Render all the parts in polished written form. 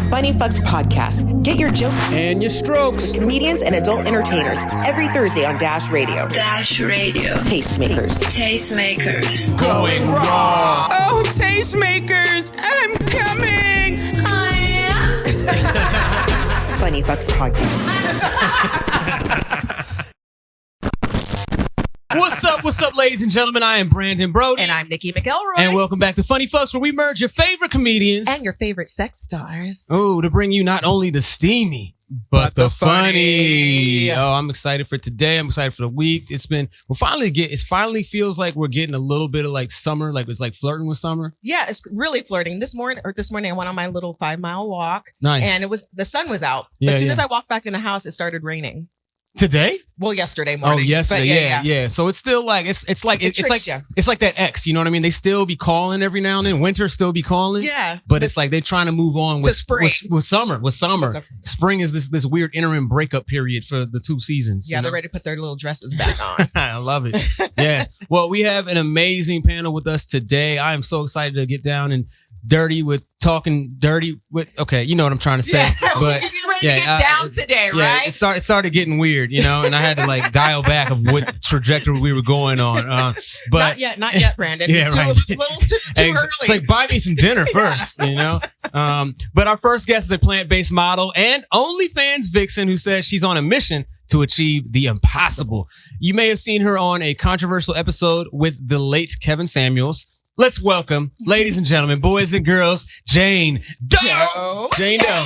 Funny FUX Podcast. Get your jokes and your strokes with comedians and adult entertainers every Thursday on Dash Radio. Dash Radio. Tastemakers. Tastemakers. going raw. Oh, Tastemakers, I'm coming. Oh, yeah. Funny FUX Podcast. What's up, ladies and gentlemen? I am Brandon Brody. And I'm Nikki McElroy. And welcome back to Funny FUX, where we merge your favorite comedians and your favorite sex stars. Oh, to bring you not only the steamy, but the funny. Oh, I'm excited for today. I'm excited for the week. It finally feels like we're getting a little bit of like summer, like it's like flirting with summer. Yeah, it's really flirting. This morning I went on my little 5-mile walk. Nice. And the sun was out. Yeah, as soon as I walked back in the house, it started raining. Today? Well, yesterday morning. Oh, yesterday. But yeah. So it's still like it's like that X. You know what I mean? They still be calling every now and then. Winter still be calling. Yeah. But it's like they're trying to move on with spring. With summer. Spring is this weird interim breakup period for the two seasons. Yeah, they're ready to put their little dresses back on. I love it. Yes. Well, we have an amazing panel with us today. I am so excited to get down and talking dirty with. Okay, you know what I'm trying to say. Yeah, but to get down today, right? It started getting weird, you know, and I had to like dial back of what trajectory we were going on. But not yet, Brandon. Yeah, it's right. too early. It's like buy me some dinner first, you know. But our first guest is a plant-based model and OnlyFans vixen who says she's on a mission to achieve the impossible. You may have seen her on a controversial episode with the late Kevin Samuels. Let's welcome, ladies and gentlemen, boys and girls, Jayne Doh. Jayne Doh.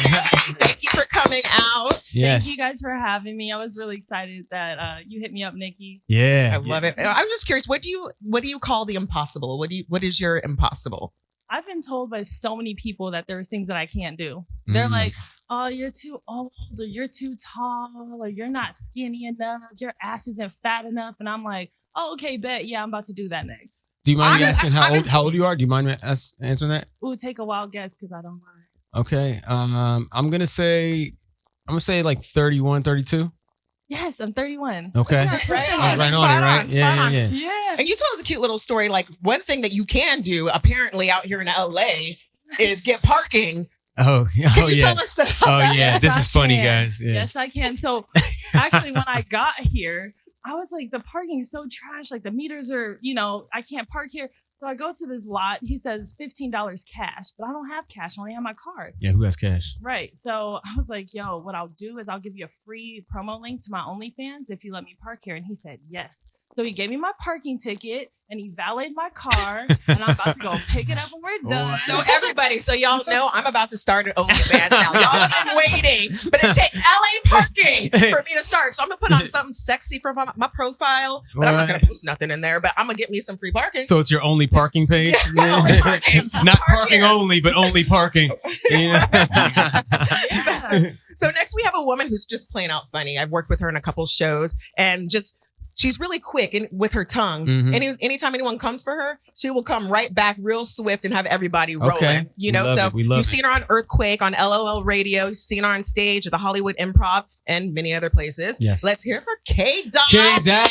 Thank you for coming out. Yes. Thank you guys for having me. I was really excited that you hit me up, Nikki. Yeah. I love it. I'm just curious, what do you call the impossible? What is your impossible? I've been told by so many people that there's things that I can't do. They're like, oh, you're too old, or you're too tall, or you're not skinny enough, your ass isn't fat enough. And I'm like, oh, okay, bet. Yeah, I'm about to do that next. Do you mind me asking how old you are? Do you mind me answering that? Ooh, take a wild guess because I don't mind. Okay. I'm gonna say like 31, 32. Yes, I'm 31. Okay. Right on it, right? Yeah. And you told us a cute little story. Like one thing that you can do apparently out here in LA is get parking. Can you tell us that? Oh yeah, Yes, this I is funny, can. guys. Yeah. Yes, I can. So actually, when I got here, I was like, the parking is so trash. Like the meters are, I can't park here. So I go to this lot. He says $15 cash, but I don't have cash. I only have my card. Yeah, who has cash? Right. So I was like, yo, what I'll do is I'll give you a free promo link to my OnlyFans if you let me park here. And he said, yes. So he gave me my parking ticket and he valeted my car and I'm about to go pick it up when we're done. So everybody, y'all know I'm about to start an OnlyFans now. Y'all have been waiting, but it takes LA parking for me to start. So I'm gonna put on something sexy for my profile, but I'm not gonna post nothing in there, but I'm gonna get me some free parking. So it's your only parking page? Yeah, only parking. Not parking only, but only parking. Yeah. So next we have a woman who's just plain out funny. I've worked with her in a couple shows and she's really quick with her tongue. Mm-hmm. Anytime anyone comes for her, she will come right back real swift and have everybody rolling. Okay. You've seen her on Earthquake, on LOL Radio. You've seen her on stage at the Hollywood Improv and many other places. Yes. Let's hear for Kay Dott. Kay Dott.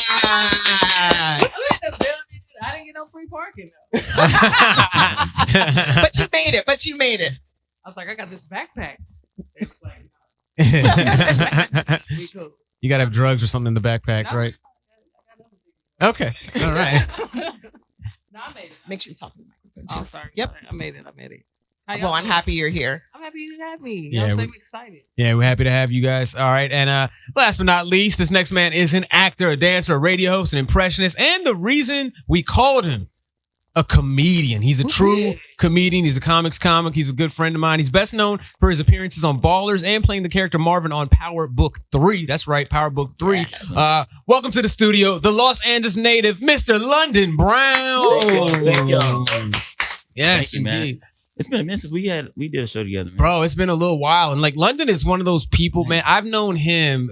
I didn't get no free parking though. But you made it. I was like, I got this backpack. It's like, we cool. You gotta have drugs or something in the backpack, No, right? Okay. All right. No, I made it. Make sure you talk to the microphone too. Oh, sorry. Yep. Sorry. I made it. Well, I'm happy you're here. I'm happy you have me. Yeah, I'm excited. Yeah, we're happy to have you guys. All right. And last but not least, this next man is an actor, a dancer, a radio host, an impressionist, and the reason we called him a comedian. He's a true comedian. He's a comics comic. He's a good friend of mine. He's best known for his appearances on Ballers and playing the character Marvin on Power Book 3. That's right, Power Book 3. Yes. Welcome to the studio, the Los Angeles native, Mr. London Brown. Thank you. Yes, Thank you, man. indeed. It's been a minute since we did a show together, man. Bro, it's been a little while. And like London is one of those people, man. I've known him.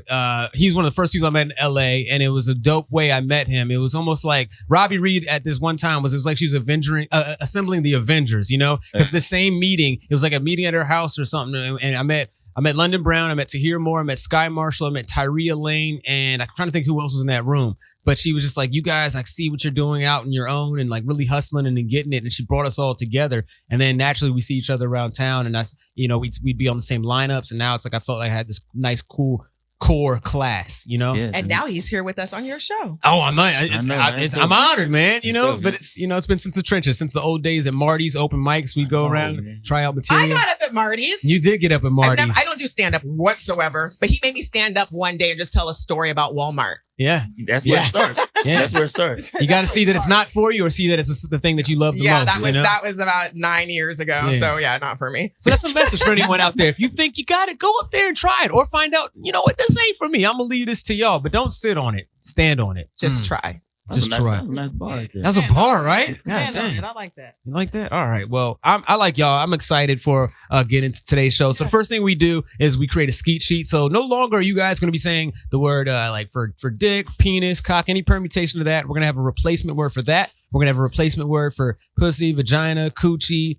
He's one of the first people I met in LA, and it was a dope way I met him. It was almost like Robbie Reed at this one time it was like she was assembling the Avengers, you know? Because the same meeting, it was like a meeting at her house or something. And I met I met London Brown, I met Tahir Moore, I met Sky Marshall, I met Tyria Lane, and I'm trying to think who else was in that room. But she was just like, you guys, I see what you're doing out on your own and like really hustling and then getting it. And she brought us all together. And then naturally we see each other around town and we'd be on the same lineups. And now it's like I felt like I had this nice, cool core class, Yeah, And now he's here with us on your show. Oh, I'm honored, man. But it's been since the trenches, since the old days at Marty's open mics. We go around, try out material. I got up at Marty's. You did get up at Marty's. I don't do stand up whatsoever, but he made me stand up one day and just tell a story about Walmart. Yeah. That's where it starts. Yeah. That's where it starts. You got to see that it's not for you or see that it's the thing that you love the most. That was about 9 years ago. Yeah. So yeah, not for me. So that's a message for anyone out there. If you think you got it, go up there and try it or find out, what, this ain't for me. I'm going to leave this to y'all, but don't sit on it. Stand on it. Just try. Just try. That's a nice bar right there. That's a bar, right? Stand on God, it. I like that. You like that? All right. Well, I like y'all. I'm excited for getting into today's show. So the first thing we do is we create a skeet sheet. So no longer are you guys going to be saying the word like for dick, penis, cock, any permutation of that. We're going to have a replacement word for that. We're going to have a replacement word for pussy, vagina, coochie,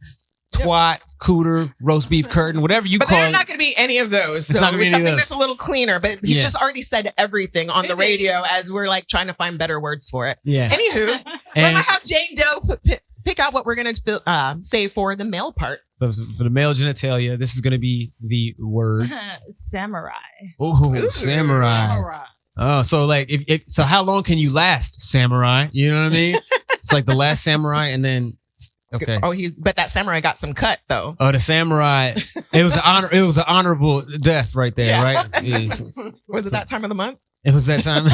twat, cooter, roast beef curtain, whatever you But call it. there's not going to be any of those. It's So not gonna be it's any of something those. that's a little cleaner. But he just already said everything on the radio as we're like trying to find better words for it. Yeah. Anywho, And- let me have Jayne Doh pick out what we're going to say for the male part. So for the male genitalia, this is going to be the word. Samurai. Oh, samurai. Samurai. Oh, so like so how long can you last, samurai? You know what I mean? It's like the last samurai and then okay. But that samurai got some cut though. Oh, the samurai. It was an honorable death right there, Yeah. right? Yes. Was it that time of the month? It was that time.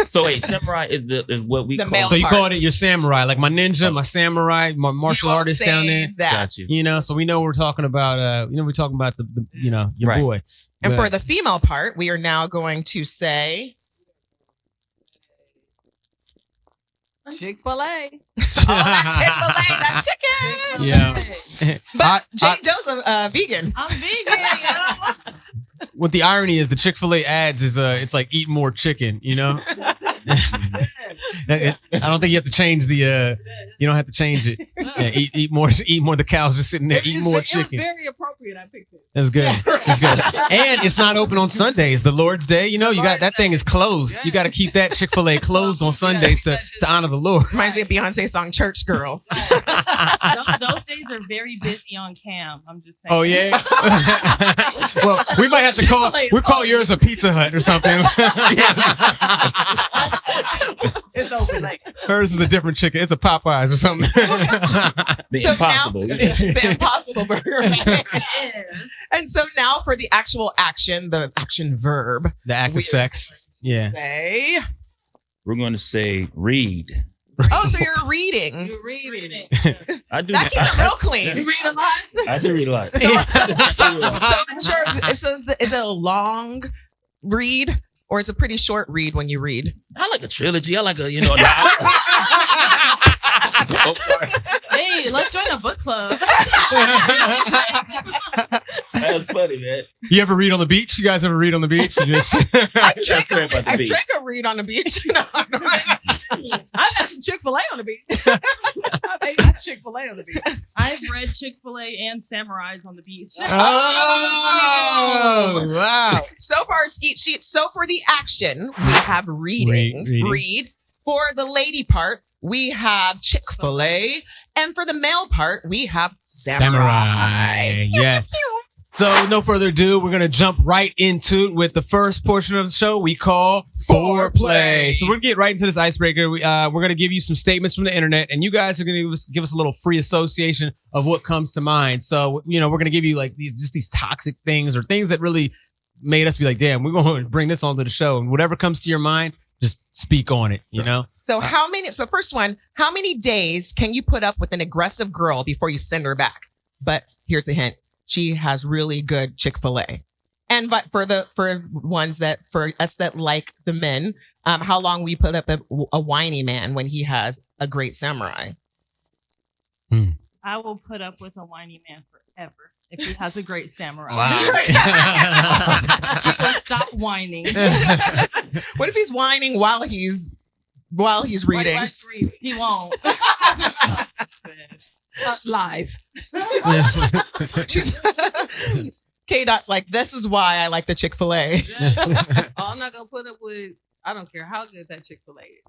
So wait, samurai is what we The call. male So you part. called it your samurai, like my ninja, my samurai, my martial You won't artist say down there. That. Got you. So we know we're talking about we're talking about the your Right. boy. And But- for the female part, we are now going to say Chick-fil-A. that chicken. Yeah. But Jayne Doh's a vegan. I'm vegan. What the irony is, the Chick-fil-A ads is it's like eat more chicken, I don't think you have to change the you don't have to change it. Yeah, eat more. The cows just sitting there. Eat more It was chicken. very appropriate. I picked it. That's good. That's good. And it's not open on Sundays. The Lord's Day. You got that thing is closed. You got to keep that Chick-fil-A closed on Sundays to honor the Lord. Reminds me of Beyonce's song "Church Girl." Those days are very busy on cam. I'm just saying. Oh yeah. Well, we might have to call. We'll call yours a Pizza Hut or something. It's open like Hers is a different chicken. It's a Popeyes or something. The So impossible. now, the Impossible Burger. it is. And so now for the actual action, the action verb. The act of sex. Yeah. Say. We're going to say read. Oh, so you're reading. You read it. I do. That keeps it real clean. You read a lot. I do read a lot. So is it a long read or it's a pretty short read when you read? I like a trilogy. I like a Oh, sorry. Hey, let's join a book club. That's funny, man. You ever read on the beach? You guys ever read on the beach? You just I That's great about the I beach. drink a read on the beach. No, I've had some Chick-fil-A on the beach. I've ate Chick-fil-A on the beach. I've read Chick-fil-A and Samurais on the beach. Oh, wow. So far, skeet sheet. So for the action, we have reading. Reading. Read. For the lady part, we have Chick-fil-A. And for the male part, we have samurai. Yes. So no further ado, we're going to jump right into it with the first portion of the show we call Foreplay. So we're going to get right into this icebreaker. We're going to give you some statements from the internet, and you guys are going to give us a little free association of what comes to mind. So, we're going to give you like just these toxic things or things that really made us be like, damn, we're going to bring this onto the show. And whatever comes to your mind, just speak on it, So first one, how many days can you put up with an aggressive girl before you send her back? But here's a hint. She has really good Chick-fil-A. And but for us that like the men, how long we put up a whiny man when he has a great samurai? I will put up with a whiny man forever if he has a great samurai. Wow. He will stop whining. What if he's whining while he's reading? He won't. Lies. Kay Dott's like, this is why I like the Chick-fil-A. I'm not gonna put up with. I don't care how good that Chick-fil-A is.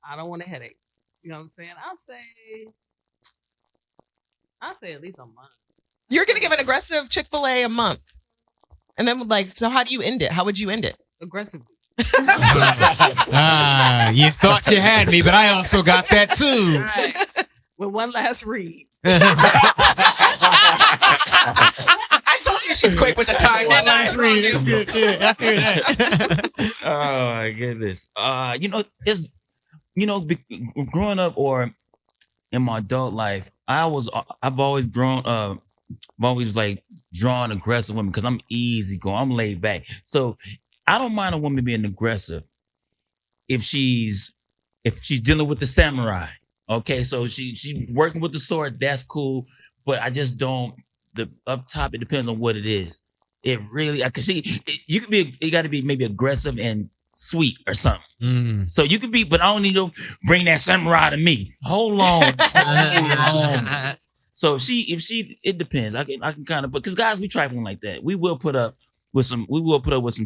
I don't want a headache. You know what I'm saying? I'll say at least a month. You're gonna give an aggressive Chick-fil-A a month, and then like, so how do you end it? How would you end it? Aggressively. You thought you had me, but I also got that too. Right. With one last read. I told you she's quick with the time. One last read. It's good. Yeah, I hear that. Oh my goodness. Growing up or in my adult life, I've always like drawn aggressive women because I'm easy going. I'm laid back. So I don't mind a woman being aggressive if she's dealing with the samurai. Okay, so she's working with the sword. That's cool, but I just don't. The up top, it depends on what it is. It really, you could be. It got to be maybe aggressive and sweet or something. Mm. So you could be, but I don't need to bring that samurai to me. Hold on. So if she, it depends. I can kind of, because guys, we trifling like that. We will put up with some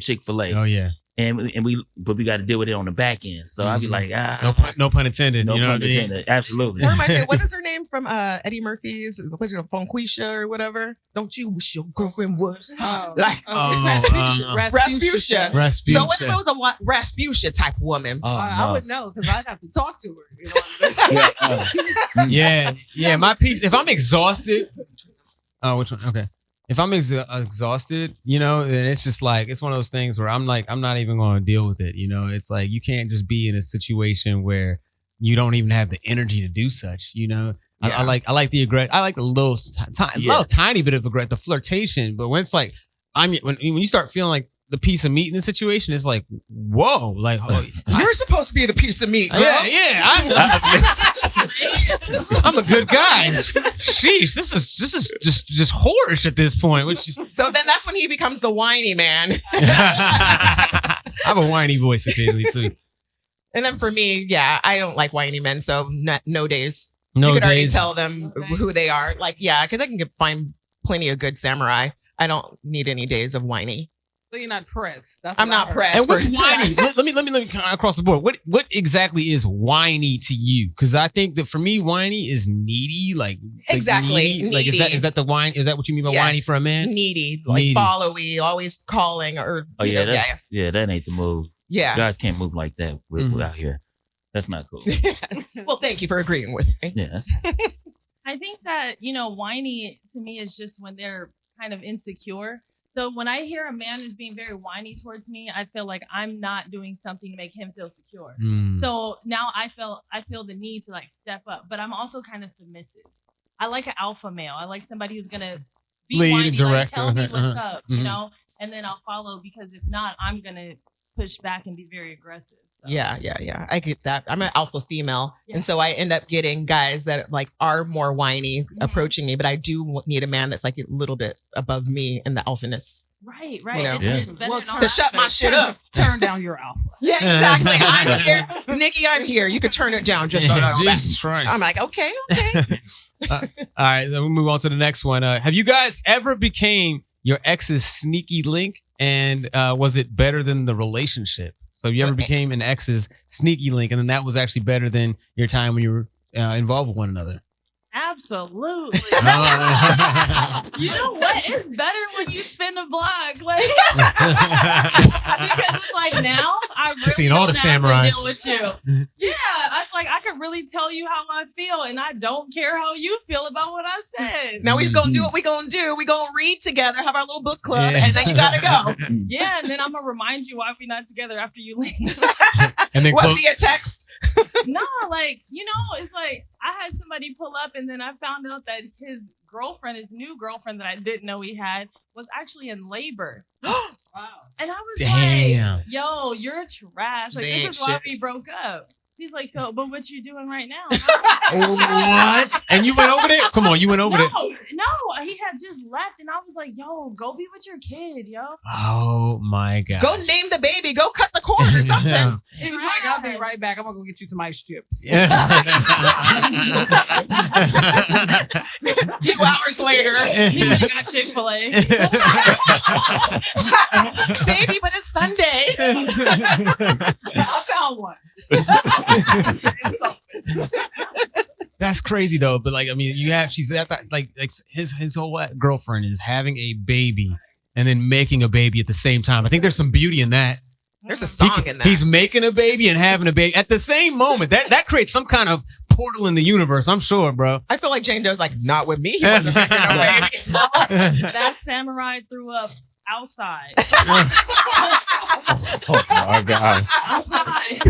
Chick-fil-A. Oh yeah. But we got to deal with it on the back end. So I'll be like, no pun intended. No you know pun what I mean? intended. Absolutely. What is her name from Eddie Murphy's? What's it, Fonquisha or whatever? Don't you wish your girlfriend was Rasputia? Rasputia. So what if it was a Rasputia type woman? I would know because I'd have to talk to her. You know what I'm saying? Yeah. My piece. If I'm exhausted, which one? Okay. If I'm exhausted, then it's just like, it's one of those things where I'm like, I'm not even going to deal with it. It's like, you can't just be in a situation where you don't even have the energy to do such, Yeah. I like the I like the little tiny bit of the flirtation, but when it's like, when you start feeling like the piece of meat in the situation, it's like, whoa, like, you're supposed to be the piece of meat, girl. Yeah. I'm a good guy. Sheesh, this is just whorish at this point. So then that's when he becomes the whiny man. I have a whiny voice occasionally too. And then for me, I don't like whiny men. So no days. No you could days. already tell them who they are. Like, because I can find plenty of good samurai. I don't need any days of whiny. So you're not pressed. I'm not pressed. And what's whiny? let me across the board. What exactly is whiny to you? Because I think that for me, whiny is needy. Like exactly. Needy. Like is that the whine? Is that what you mean by whiny for a man? Needy, like followy, always calling or. That ain't the move. Yeah, guys can't move like that out here. That's not cool. Well, thank you for agreeing with me. Yes. I think that whiny to me is just when they're kind of insecure. So when I hear a man is being very whiny towards me, I feel like I'm not doing something to make him feel secure. So now I feel the need to like step up, but I'm also kind of submissive. I like an alpha male. I like somebody who's gonna be lead whiny, and direct. like, tell me what's up, and then I'll follow, because if not, I'm gonna push back and be very aggressive. So. Yeah. I get that. I'm an alpha female. Yeah. And so I end up getting guys that like are more whiny approaching me, but I do need a man that's like a little bit above me in the alphaness. Right. To shut my shit up. Turn down your alpha. Yeah, exactly. I'm here. Nikki, I'm here. You could turn it down just so Jesus Christ. I'm like, okay. All right, then we'll move on to the next one. Have you guys ever became your ex's sneaky link, and was it better than the relationship? So you ever became an ex's sneaky link, and then that was actually better than your time when you were involved with one another? Absolutely. You know what? It's better when you spin the block, like because it's like now I really seen all the samurais. deal with you. Yeah, it's like I could really tell you how I feel, and I don't care how you feel about what I said. Now we just gonna do what we gonna do. We gonna read together, have our little book club, and then you gotta go. Yeah, and then I'm gonna remind you why we're not together after you leave. And then what, via text? No, it's like I had somebody pull up, and then I found out that his new girlfriend that I didn't know he had, was actually in labor. Wow. And I was damn. like, yo, you're trash. Like, this is why we broke up. He's like, so, but what you doing right now? What? And you went over there? Come on, you went over there. No, he had just left, and I was like, yo, go be with your kid, yo. Oh my God. Go name the baby. Go cut the cord or something. Yeah. He was like, I'll be right back. I'm gonna go get you some ice chips. Yeah. 2 hours later. He went and got Chick-fil-A. Baby, but it's Sunday. I found one. That's crazy though. But like, I mean, she's at that, like his whole girlfriend is having a baby and then making a baby at the same time. I think there's some beauty in that. There's a song in that. He's making a baby and having a baby at the same moment. That creates some kind of portal in the universe, I'm sure, bro. I feel like Jane Doe's like, not with me. He wasn't making no baby. That samurai threw up outside. Oh my God. Outside.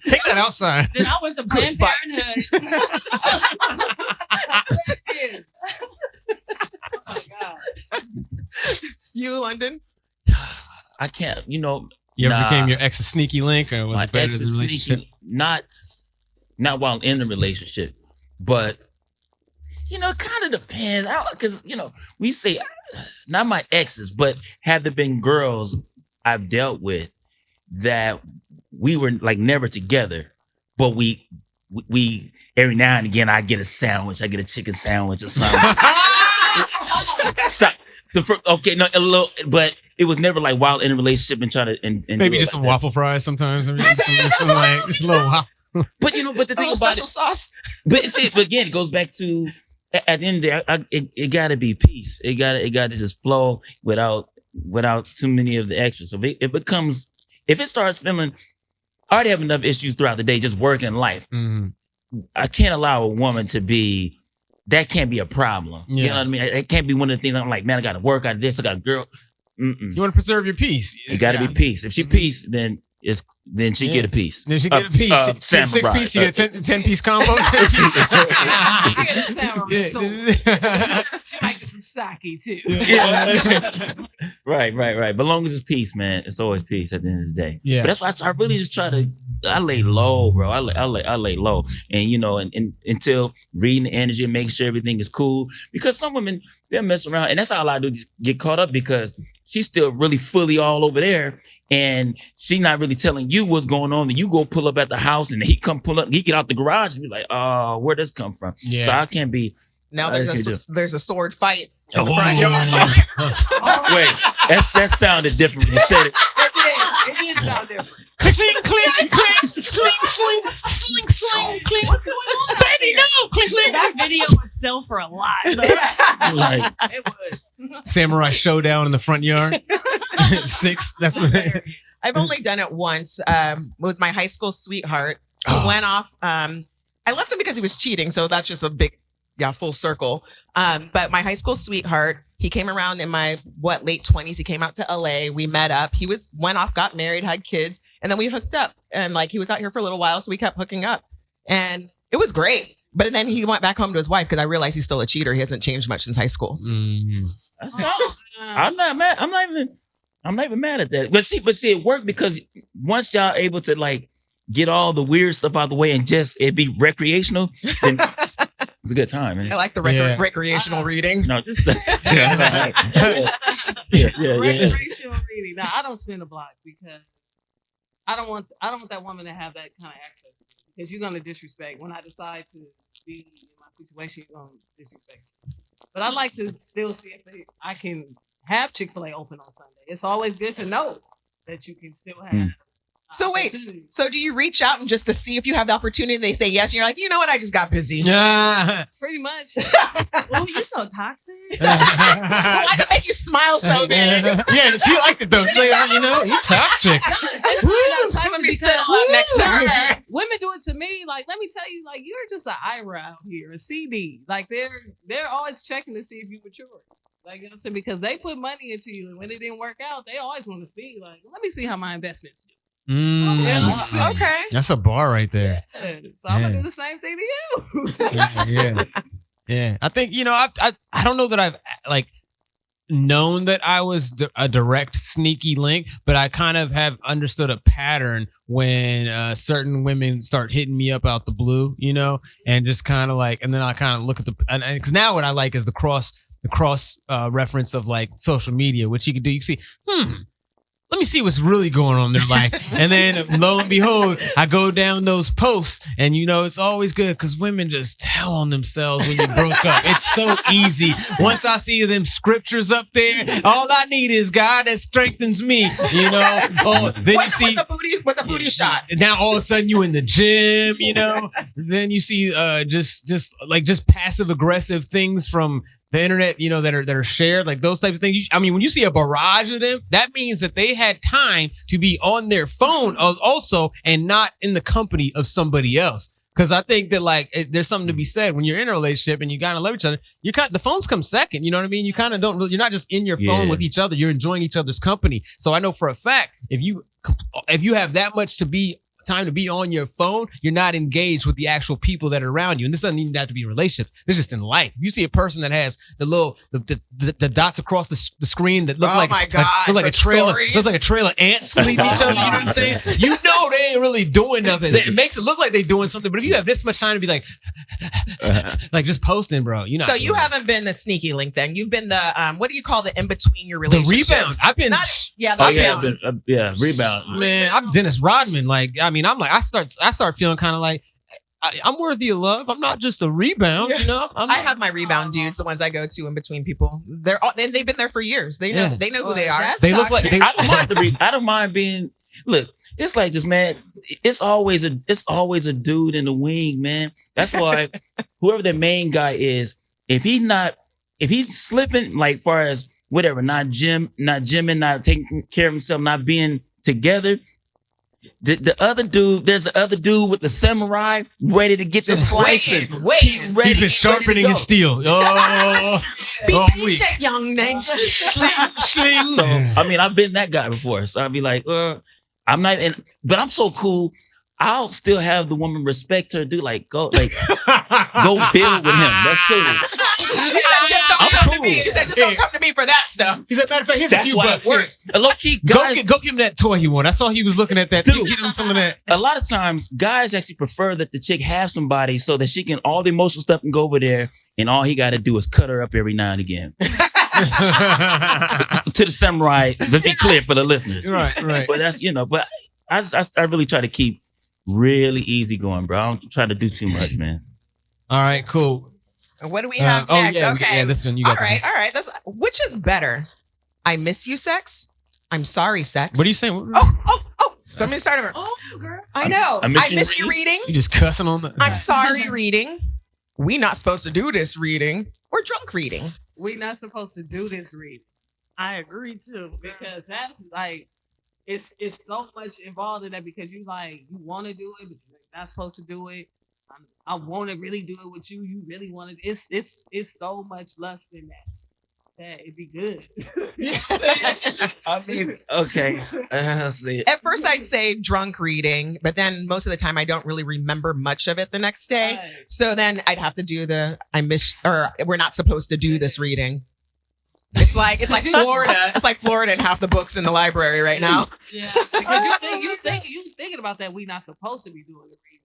Take that outside. Then I went to Planned fight. Parenthood. Oh my gosh. You, London? I can't, you know. You ever nah. became your ex's sneaky link, or was My it better ex than the is relationship? sneaky, not while in the relationship, but you know, it kind of depends. Because you know, we say not my exes, but have there been girls I've dealt with that we were like never together, but we every now and again I get a sandwich, I get a chicken sandwich or something. Okay, no, a little, but it was never like while in a relationship and trying to and Maybe just some waffle fries sometimes. Just a little waffle. But you know, but the thing about special it, sauce. but again, it goes back to at the end of the day, it got to be peace. It got to just flow without too many of the extras. So if it starts feeling, I already have enough issues throughout the day, just working in life. Mm-hmm. I can't allow a woman to be. That can't be a problem. Yeah. You know what I mean? It can't be one of the things I'm like, man, I got to work out of this. I got a girl. Mm-mm. You want to preserve your peace. It got to be peace. If she peace, then she get a piece. Then she get a piece. Six piece, you get a 10-piece combo. 10 piece. She get a samurai sword. She might get some sake too. Yeah. Right. But long as it's peace, man, it's always peace at the end of the day. Yeah. But that's why I really just I lay low, bro. I lay low. And you know, and until reading the energy and making sure everything is cool. Because some women, they'll mess around. And that's how a lot of dudes get caught up, because she's still really fully all over there. And she not really telling you what's going on. And you go pull up at the house and he come pull up, he get out the garage and be like, oh, where'd this come from? Yeah. So I can't be. Now I there's a sword fight in the Oh, front yard. Wait, that sounded different when you said it. It did sound different. Clink, clink, clink, sling, clink. What's going on? Baby, no, clink, clink. That video would sell for a lot. Like, It would. Samurai showdown in the front yard. 6. That's what. I've only done it once. It was my high school sweetheart. He went off. I left him because he was cheating, so that's just a big, full circle. But my high school sweetheart, he came around in my late 20s. He came out to LA. We met up. He went off, got married, had kids, and then we hooked up. And like he was out here for a little while, so we kept hooking up, and it was great. But then he went back home to his wife because I realized he's still a cheater. He hasn't changed much since high school. Mm. I'm not mad. I'm not even mad at that. But see, it worked because once y'all able to like get all the weird stuff out of the way and just it be recreational, then it's a good time, man. I like the recreational reading. No, just Yeah. Recreational reading. Now I don't spin a block because I don't want that woman to have that kind of access, because you're gonna disrespect. When I decide to be in my situation, you're gonna disrespect. But I like to still see if I can have Chick-fil-A open on Sunday. It's always good to know that you can still have. So wait, so do you reach out and just to see if you have the opportunity? They say yes, and you're like, you know what? I just got busy. Yeah. Pretty much. Oh, you're so toxic. Why did it make you smile so big? Yeah, she liked it though. She's like, you know, you're toxic. It's really not toxic Let me because settle up next to her. women do it to me. Like, let me tell you, like, you're just an Ira out here, a CD. Like, they're always checking to see if you mature. Like, you know what I'm saying? Because they put money into you, and when it didn't work out, they always want to see, like, let me see how my investments do. Okay. That's a bar right there. Yeah. So I'm gonna do the same thing to you. Yeah. I think, you know, I don't know that I've like known that I was a direct sneaky link, but I kind of have understood a pattern when certain women start hitting me up out the blue, you know, and just kind of like, and then I kind of look at because now what I like is the cross reference of like social media, which you can do. You can see, let me see what's really going on in their life. And then lo and behold, I go down those posts and, you know, it's always good because women just tell on themselves when you broke up. It's so easy. Once I see them scriptures up there, all I need is God that strengthens me, you know. Oh, then you see with the booty shot. Now all of a sudden you in the gym, you know. Then you see just passive aggressive things from the internet, you know, that are shared, like those types of things. I mean, when you see a barrage of them, that means that they had time to be on their phone also and not in the company of somebody else. Because I think that there's something to be said when you're in a relationship and you gotta love each other. The phones come second. You know what I mean? You kind of don't. You're not just in your phone with each other. You're enjoying each other's company. So I know for a fact if you have that much time to be on your phone, you're not engaged with the actual people that are around you. And this doesn't even have to be a relationship. This is just in life. If you see a person that has the dots across the screen that look like a trailer, looks like a trailer of ants leaving each other, you know what I'm saying? You know they ain't really doing nothing. It makes it look like they're doing something, but if you have this much time to be like just posting, bro, you know. So you haven't been the sneaky link then. You've been the what do you call the in between your relationships? The rebound. I've been rebound. Man, I'm Dennis Rodman. I start feeling kind of like I'm worthy of love. I'm not just a rebound, you know. I have my rebound dudes, the ones I go to in between people. They've been there for years. They know who they are. They look like I don't mind being. Look, it's like this, man. It's always a dude in the wing, man. That's why whoever the main guy is, if he's slipping, like far as whatever, not gymming, not taking care of himself, not being together. The other dude, there's the other dude with the samurai ready to get the slicing. He's been sharpening his steel. Be patient, young ninja. So, I mean, I've been that guy before. So I'd be like, I'm not in, but I'm so cool. I'll still have the woman respect her, go build with him. That's cool. You said just don't come to me. You said just don't come to me for that stuff. He said, matter of fact, here's that's why it works. Low key, guys, go give him that toy he wanted. I saw he was looking at that. Dude, get him some of that. A lot of times, guys actually prefer that the chick have somebody so that she can all the emotional stuff can go over there, and all he got to do is cut her up every now and again. To the samurai, let's be clear for the listeners. Right. But that's but I really try to keep really easy going, bro. I don't try to do too much, man. All right, cool. What do we have next? Okay. This one you got. All right. Which is better? I miss you sex? I'm sorry sex? What are you saying? Oh. Somebody started over. Oh, girl. I know. I miss you reading. You just cussing on the. I'm sorry reading. We not supposed to do this reading. Or drunk reading. We not supposed to do this reading. I agree too, because that's like it's so much involved in that because you want to do it, but you're not supposed to do it. I want to really do it with you. You really want to. It's so much lust in that it'd be good. I mean, okay. At first, I'd say drunk reading, but then most of the time, I don't really remember much of it the next day. Right. So then I'd have to do we're not supposed to do this reading. It's like Florida. It's like Florida and half the books in the library right now. Yeah, because you thinking about that. We not supposed to be doing the reading.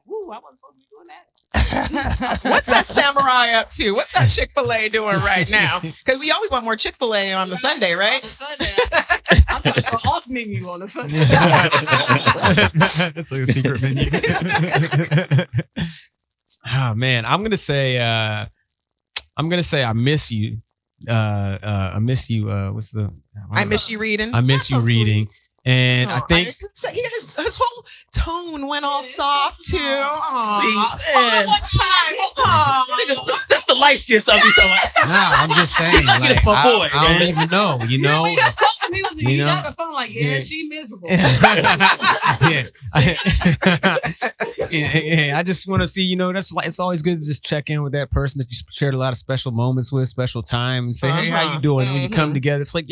Woo, I wasn't supposed to be doing that. What's that samurai up to? What's that Chick-fil-A doing right now? Because we always want more Chick-fil-A on the Sunday, right? On the Sunday, I'm talking about off menu on the Sunday. That's like a secret menu. Oh man, I'm gonna say I miss you. I miss you. What's the? I miss you reading. I miss you reading. And I think his whole tone went all soft too. See, one time. That's the light skin stuff we talking about. Nah, I'm just saying. That's my boy. I don't even know. You know. We just talking. He was having fun. Like, she miserable. Yeah. I just want to see. It's always good to just check in with that person that you shared a lot of special moments with, special time, and say, hey, how you doing? When you come together, it's like,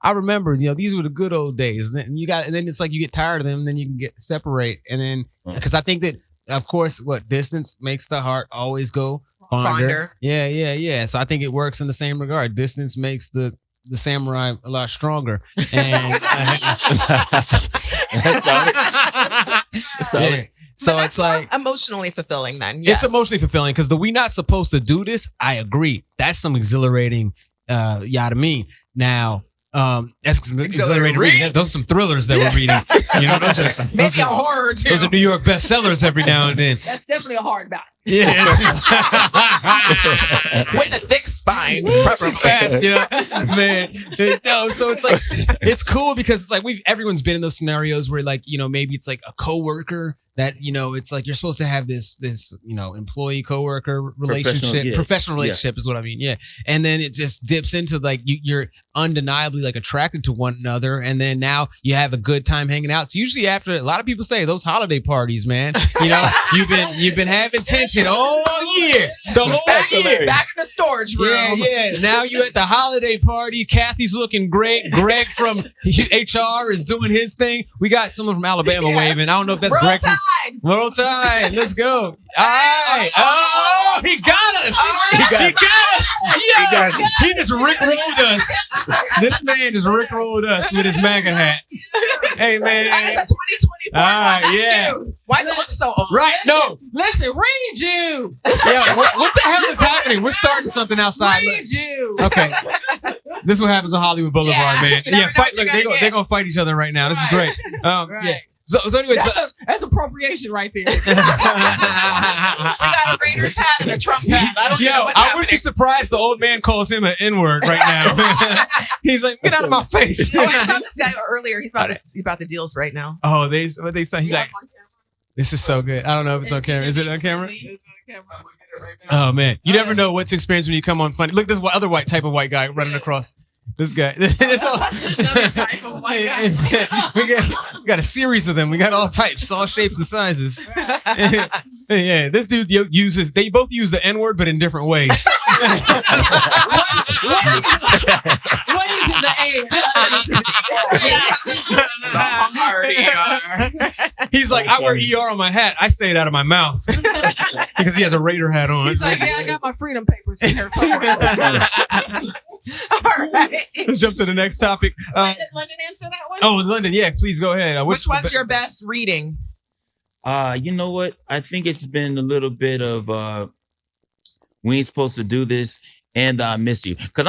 I remember, these were the good old days. And then it's like you get tired of them, and then you can separate. And then, because I think that, of course, distance makes the heart always go Fonder. Yeah. So I think it works in the same regard. Distance makes the samurai a lot stronger. And Solid. so But it's that's more like emotionally fulfilling then. Yes. it's emotionally fulfilling because the we not supposed to do this. I agree. That's some exhilarating yada mean. Now, that's some exhilarating reading. Those are some thrillers that we're reading. You know, Maybe a horror too. those are New York bestsellers every now and then. That's definitely a hard back. Yeah. With a thick spine. Preference fast, yeah. Man. No, so it's like it's cool because it's like everyone's been in those scenarios where like, you know, maybe it's like a coworker that, you know, it's like you're supposed to have this, you know, employee coworker relationship, professional relationship is what I mean. Yeah. And then it just dips into like you're undeniably like attracted to one another. And then now you have a good time hanging out. It's usually after a lot of people say those holiday parties, man, you know, you've been having tension all year, the whole year. Back in the storage room. Yeah. Now you at the holiday party. Kathy's looking great. Greg from HR is doing his thing. We got someone from Alabama waving. I don't know if that's Roll Greg. Tide. Roll Tide. Let's go. All right. Oh, he got us. He got us. Yeah. He just rickrolled us. This man just rickrolled us with his MAGA hat. Hey, man. That is a 2024. All right, yeah. Why does it look so old? Right. No. Listen, read you. Yeah. What the hell is happening? We're starting something outside. Read you. Okay. This is what happens on Hollywood Boulevard, Yeah, man. you never Yeah, know fight. what Look, you're gonna they're gonna fight each other right now. This is great. Right. Yeah. So anyways, That's appropriation right there. We got a Raiders hat and a Trump hat. I don't know what's I happening. wouldn't be surprised the old man calls him an N-word right now. He's like, get out of my face. Oh, I saw this guy earlier. He's about the deals right now. Oh, what they say? He's like, this is so good. I don't know if it's on camera. Is it on camera? Oh man, you never know what to experience when you come on Funny. Look, this other type of white guy running across. This guy. Another type of white guy. we got a series of them. We got all types, all shapes and sizes. Yeah, this dude they both use the N-word, but in different ways. What is it? The A. He's like, I wear ER on my hat. I say it out of my mouth because he has a Raider hat on. He's like, yeah, I got my freedom papers in here somewhere. All right. Let's jump to the next topic. Did London answer that one? Oh, London, yeah, please go ahead. Which one's your best reading? You know what? I think it's been a little bit of we ain't supposed to do this and I miss you. Cause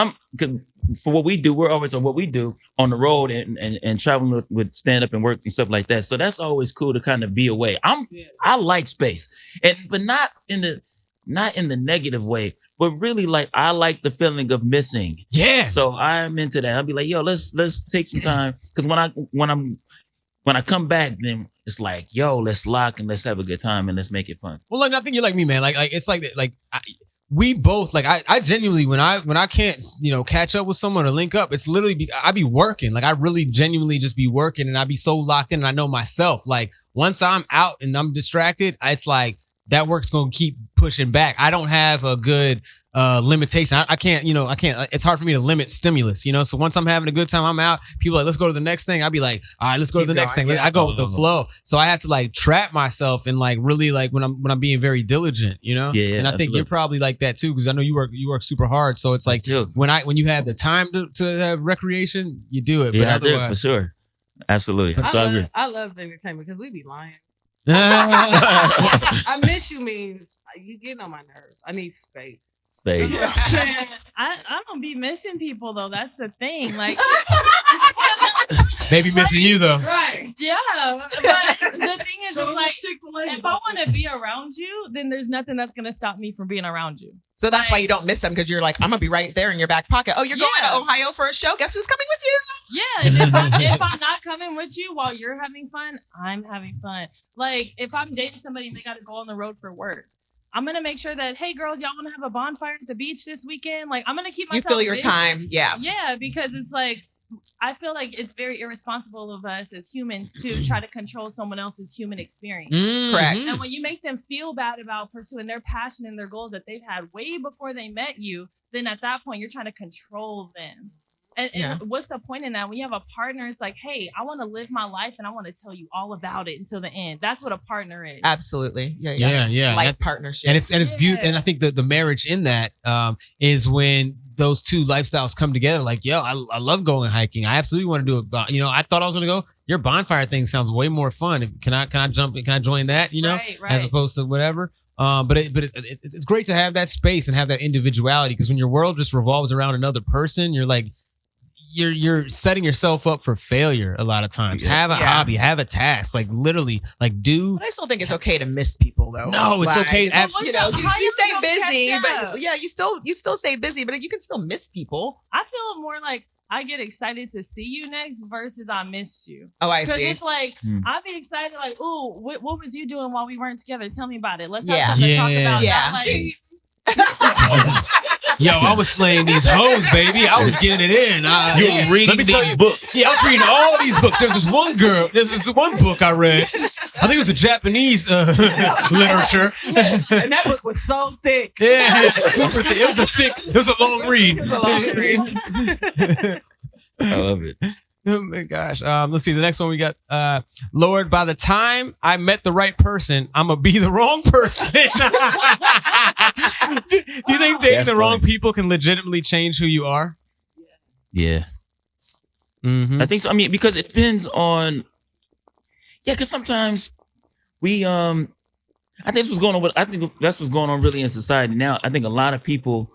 for what we do, we're always on what we do on the road and traveling with stand up and work and stuff like that. So that's always cool to kind of be away. I like space. But not in the negative way, but really like I like the feeling of missing. Yeah. So I'm into that. I'll be like, yo, let's take some time. Cause when I come back, then it's like, yo, let's lock and let's have a good time and let's make it fun. Well, like, I think you're like me, man. Like it's like we both like I genuinely when I can't catch up with someone or link up, it's literally I be working. Like I really genuinely just be working and I be so locked in and I know myself. Like once I'm out and I'm distracted, it's like that work's gonna keep pushing back. I don't have a good limitation. I can't, it's hard for me to limit stimulus, So once I'm having a good time, I'm out. People are like, let's go to the next thing. I'll be like, all right, let's go to the next thing. Yeah. I go with the flow. So I have to like trap myself and like really like when I'm being very diligent, Yeah. And I think you're probably like that too, because I know you work super hard. So it's like when you have the time to have recreation, you do it. Yeah, but I do for sure. Absolutely. I love entertainment because we be lying. I miss you means you getting on my nerves. I need space. I don't be missing people though. That's the thing. Like maybe missing you though. Right. Yeah. But the thing is, like, if I want to be around you, then there's nothing that's gonna stop me from being around you. So that's why you don't miss them, because you're like, I'm gonna be right there in your back pocket. Oh, you're going to Ohio for a show? Guess who's coming with you? Yeah. And if I'm not coming with you while you're having fun, I'm having fun. Like if I'm dating somebody and they got to go on the road for work, I'm going to make sure that, hey, girls, y'all want to have a bonfire at the beach this weekend? Like, I'm going to keep myself You fill your busy. time. Yeah. Yeah, because it's like, I feel like it's very irresponsible of us as humans to try to control someone else's human experience. Correct. And when you make them feel bad about pursuing their passion and their goals that they've had way before they met you, then at that point, you're trying to control them. And what's the point in that? When you have a partner, it's like, hey, I want to live my life and I want to tell you all about it until the end. That's what a partner is. Absolutely. Yeah. Life partnership. And it's beautiful. And I think the marriage in that is when those two lifestyles come together. Like, yo, I love going hiking. I absolutely want to do it. You know, I thought I was going to go. Your bonfire thing sounds way more fun. Can I jump? Can I join that? You know, right. as opposed to whatever. But it's great to have that space and have that individuality, because when your world just revolves around another person, you're like, you're setting yourself up for failure a lot of times. Have a hobby, have a task, like literally, like do. But I still think it's okay to miss people, though. No, it's okay. You know, you stay busy, but you still stay busy, but you can still miss people. I feel more like I get excited to see you next versus I missed you. Oh, I see. Because it's like, I'd be excited, like, oh, what was you doing while we weren't together? Tell me about it. Let's have something to talk about. Yeah. Yo, I was slaying these hoes, baby. I was getting it in. You were reading these books. Yeah, I was reading all these books. There's this one girl. There's this one book I read. I think it was a Japanese literature. And that book was so thick. Yeah, super thick. It was a long read. It was a long read. I love it. Oh my gosh. Let's see. The next one we got, Lord, by the time I met the right person, I'm going to be the wrong person. Do you think dating the wrong people can legitimately change who you are? Yeah. Mm-hmm. I think so. I mean, because it depends on, because sometimes we, I think that's what's going on really in society now. I think a lot of people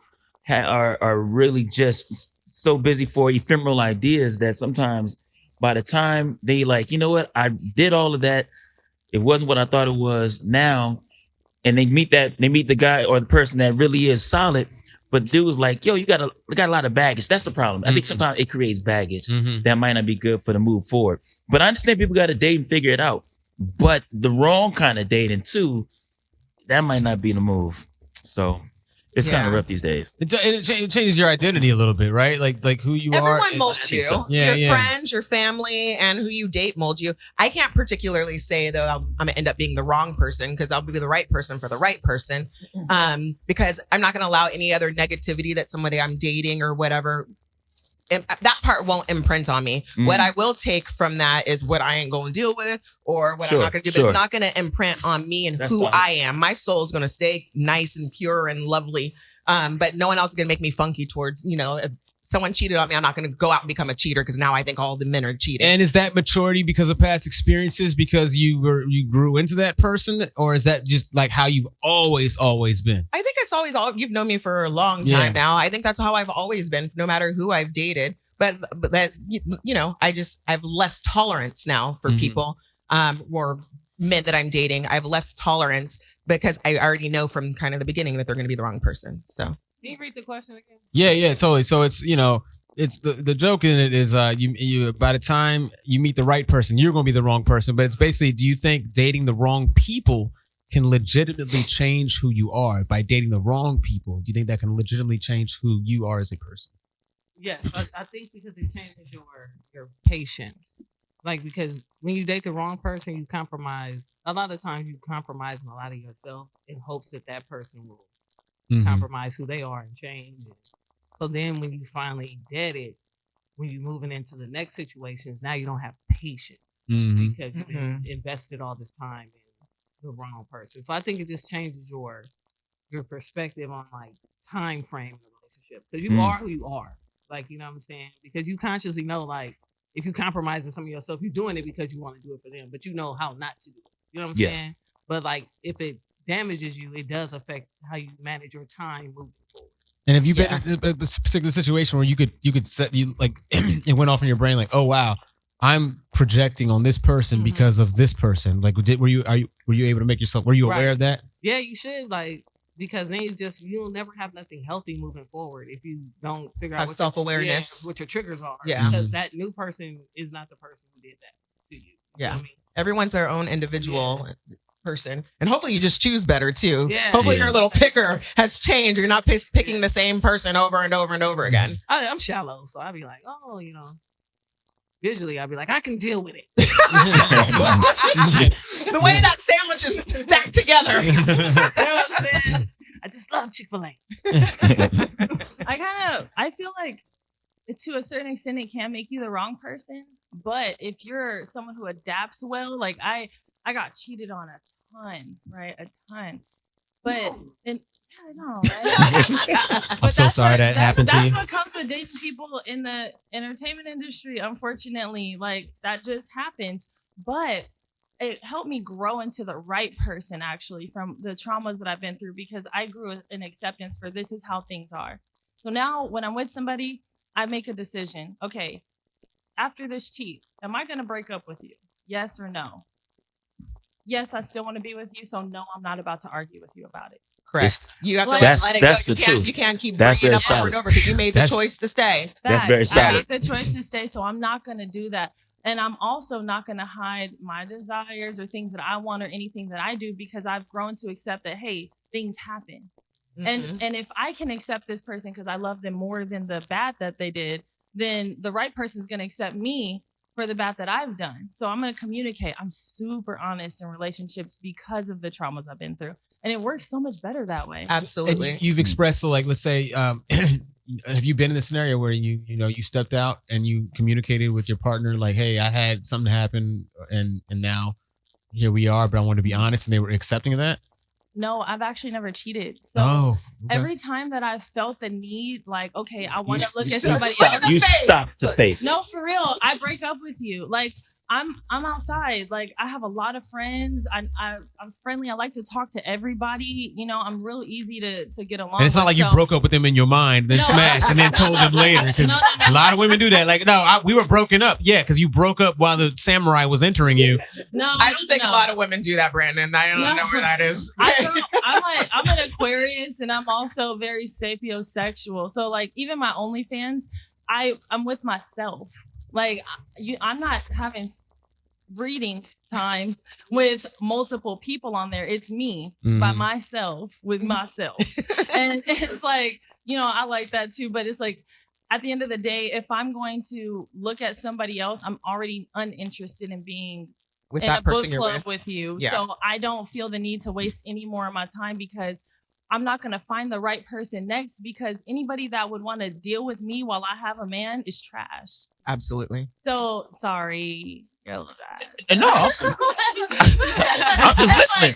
are really just so busy for ephemeral ideas that sometimes by the time they like, you know what, I did all of that, it wasn't what I thought it was now, and they meet the guy or the person that really is solid, but the dude was like, yo, you got a lot of baggage. That's the problem. I think sometimes it creates baggage that might not be good for the move forward. But I understand people got to date and figure it out, but the wrong kind of dating too, that might not be the move. So it's kind of rough these days. It changes your identity a little bit, right? Like who you are. Everyone molds you. So. Your friends, your family, and who you date mold you. I can't particularly say though I'm gonna end up being the wrong person, because I'll be the right person for the right person. Because I'm not gonna allow any other negativity that somebody I'm dating or whatever. That part won't imprint on me. What I will take from that is what I ain't going to deal with, or what I'm not going to do. But it's not going to imprint on me and who I am. My soul is going to stay nice and pure and lovely. But no one else is going to make me funky towards, if someone cheated on me, I'm not going to go out and become a cheater because now I think all the men are cheating. And is that maturity because of past experiences, because you grew into that person, or is that just like how you've always been? I think it's always you've known me for a long time now. I think that's how I've always been, no matter who I've dated. But that I have less tolerance now for people or men that I'm dating. I have less tolerance because I already know from kind of the beginning that they're going to be the wrong person. So. Can you read the question again? Yeah, totally. So it's, it's the joke in it is you by the time you meet the right person, you're going to be the wrong person. But it's basically, do you think dating the wrong people can legitimately change who you are? By dating the wrong people, do you think that can legitimately change who you are as a person? Yes, I think because it changes your patience. Like, because when you date the wrong person, you compromise. A lot of times you compromise a lot of yourself in hopes that person will compromise who they are and change. So then when you finally get it, when you're moving into the next situations, now you don't have patience because you've invested all this time in the wrong person. So I think it just changes your perspective on like time frame in the relationship, because you are who you are. Like, you know what I'm saying? Because you consciously know, like, if you compromise in some of yourself, you're doing it because you want to do it for them, but you know how not to do it. You know what I'm saying? But like, if it damages you, it does affect how you manage your time moving forward. And have you been in a particular situation where you could set it went off in your brain like, oh wow, I'm projecting on this person because of this person? Like, were you able to make yourself? Were you aware of that? Yeah, you should, like, because then you'll never have nothing healthy moving forward if you don't figure out self-awareness, what your triggers are. Yeah, because that new person is not the person who did that to you. Yeah, you know what I mean? Everyone's their own individual person, and hopefully you just choose better too. Yeah. Hopefully your little picker has changed. You're not picking the same person over and over and over again. I'm shallow, so I'd be like, oh, visually I'd be like, I can deal with it. The way that sandwich is stacked together. You know what I'm saying? I just love Chick-fil-A. I feel like to a certain extent, it can make you the wrong person. But if you're someone who adapts well, like I got cheated on a ton, right? A ton. But and I know, right? I'm so sorry that happened to you. That's what comes with dating people in the entertainment industry. Unfortunately, like that just happens. But it helped me grow into the right person, actually, from the traumas that I've been through, because I grew in acceptance for this is how things are. So now when I'm with somebody, I make a decision. Okay, after this cheat, am I going to break up with you? Yes or no? Yes, I still want to be with you. So no, I'm not about to argue with you about it. Correct. You have to That's- let it that's go. the truth. You can't keep That's bringing it very up over and solid. over because you made the That's- choice to stay. That's very Facts. I solid. made the choice to stay, so I'm not going to do that. And I'm also not going to hide my desires or things that I want or anything that I do, because I've grown to accept that, hey, things happen. Mhm. And if I can accept this person because I love them more than the bad that they did, then the right person is going to accept me for the bad that I've done. So I'm going to communicate. I'm super honest in relationships because of the traumas I've been through. And it works so much better that way. Absolutely. And you've expressed, so like, let's say, have you been in the scenario where you stepped out and you communicated with your partner, like, hey, I had something happen and now here we are, but I want to be honest, and they were accepting of that? No, I've actually never cheated. So Okay. every time that I've felt the need, like, okay, I want to look at You somebody stop- else. You stop the face. No, for real. I break up with you. Like I'm outside. Like I have a lot of friends. I'm friendly. I like to talk to everybody. You know, I'm real easy to get along. And it's not like you broke up with them in your mind, then No. smashed, and then told them later. Because No. a lot of women do that. Like, no, we were broken up. Yeah, because you broke up while the samurai was entering you. No, I don't think no. a lot of women do that, Brandon. I don't know where that is. I'm an Aquarius, and I'm also very sapiosexual. So like even my OnlyFans, I'm with myself. Like I'm not having reading time with multiple people on there. It's me by myself with myself. And it's like, you know, I like that too. But it's like at the end of the day, if I'm going to look at somebody else, I'm already uninterested in being With in that a book person you're club with. with you. Yeah. So I don't feel the need to waste any more of my time, because I'm not going to find the right person next, because anybody that would want to deal with me while I have a man is trash. Absolutely. So sorry. You're a little bad. No, I'm just listening.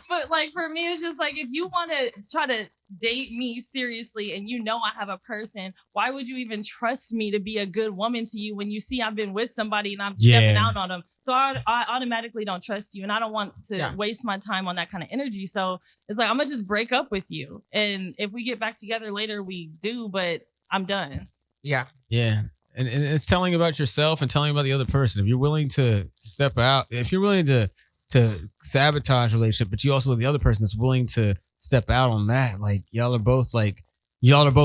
But for me, it's just like, if you want to try to date me seriously and you know I have a person, why would you even trust me to be a good woman to you when you see I've been with somebody and I'm stepping out on them? So I automatically don't trust you, and I don't want to waste my time on that kind of energy. So it's like, I'm gonna just break up with you, and if we get back together later, we do. But I'm done. Yeah. Yeah. And it's telling about yourself and telling about the other person. If you're willing to step out, if you're willing to sabotage a relationship, but you also the other person that's willing to step out on that, like y'all are both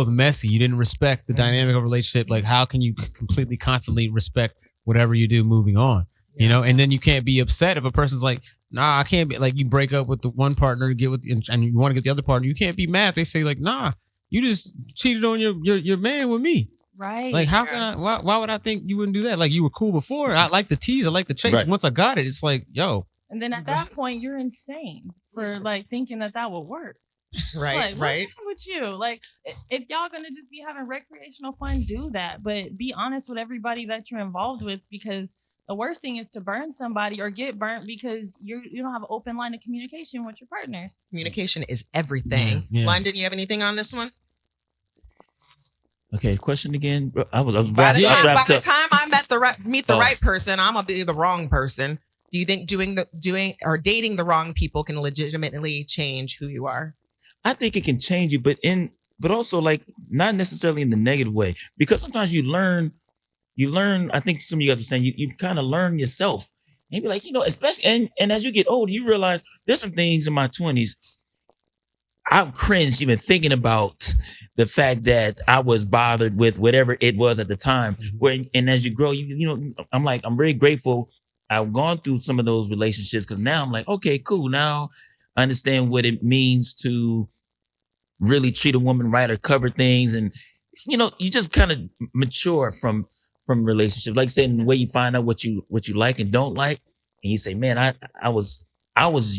messy. You didn't respect the dynamic of a relationship. Like, how can you completely confidently respect whatever you do moving on? You know, and then you can't be upset if a person's like, nah, I can't be, like, you break up with the one partner to get with, and you want to get the other partner. You can't be mad if they say like, nah, you just cheated on your man with me. Right. Like, how can I, why would I think you wouldn't do that? Like, you were cool before. I like the tease. I like the chase. Right. Once I got it, it's like, yo. And then at that point, you're insane for like thinking that would work. Right. Like, Right. what's wrong with you? Like, if y'all gonna just be having recreational fun, do that. But be honest with everybody that you're involved with, because the worst thing is to burn somebody or get burnt because you don't have an open line of communication with your partners. Communication is everything. Yeah. London, you have anything on this one? Okay, question again. I was By the wrapped time, up. by the time I meet the Oh. right person, I'm gonna be the wrong person. Do you think doing or dating the wrong people can legitimately change who you are? I think it can change you, but also like not necessarily in the negative way, because sometimes you learn. I think some of you guys were saying you kind of learn yourself. Maybe like, you know, especially and as you get older, you realize there's some things in my 20s. I cringed even thinking about the fact that I was bothered with whatever it was at the time. And as you grow, you know, I'm very grateful I've gone through some of those relationships, because now I'm like, okay, cool. Now I understand what it means to really treat a woman right or cover things. And, you know, you just kind of mature from relationships. Like saying the way you find out what you like and don't like. And you say, man, I was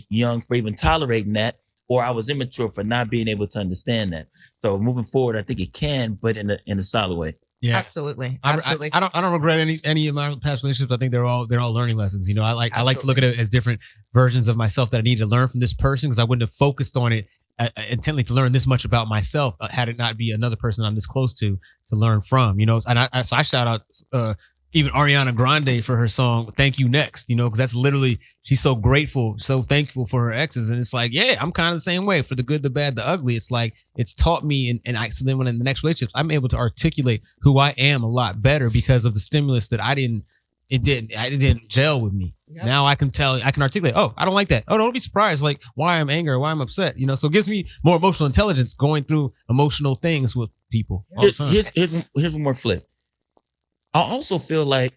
young for even tolerating that, or I was immature for not being able to understand that. So moving forward, I think it can, but in a solid way. Yeah. Absolutely. I Absolutely. don't regret any of my past relationships. I think they're all learning lessons. You know, I like to look at it as different versions of myself that I need to learn from this person, because I wouldn't have focused on it intently to learn this much about myself had it not be another person I'm this close to learn from. You know, and so I shout out even Ariana Grande for her song "Thank You Next." You know, because that's literally, she's so grateful, so thankful for her exes, and it's like, yeah, I'm kind of the same way, for the good, the bad, the ugly. It's like it's taught me, so then when in the next relationship, I'm able to articulate who I am a lot better because of the stimulus that it didn't gel with me. Yep. Now I can articulate, oh, I don't like that. Oh, don't be surprised, like why I'm angry, why I'm upset. You know, so it gives me more emotional intelligence going through emotional things with people all the time. Here's one more flip. I also feel like,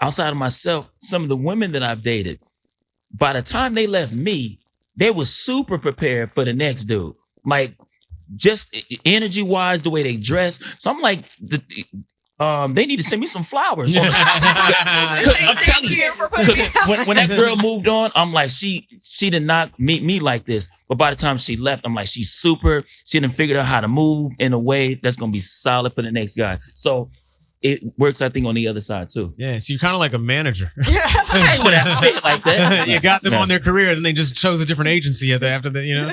outside of myself, some of the women that I've dated, by the time they left me, they were super prepared for the next dude. Like, just energy wise, the way they dress. So I'm like, they need to send me some flowers. I'm telling you, when that girl moved on, I'm like, she did not meet me like this. But by the time she left, I'm like, she didn't figure out how to move in a way that's gonna be solid for the next guy. So it works, I think, on the other side too. Yeah, so you're kind of like a manager. I would have to say it like that. You got them on their career, and they just chose a different agency after that, you know.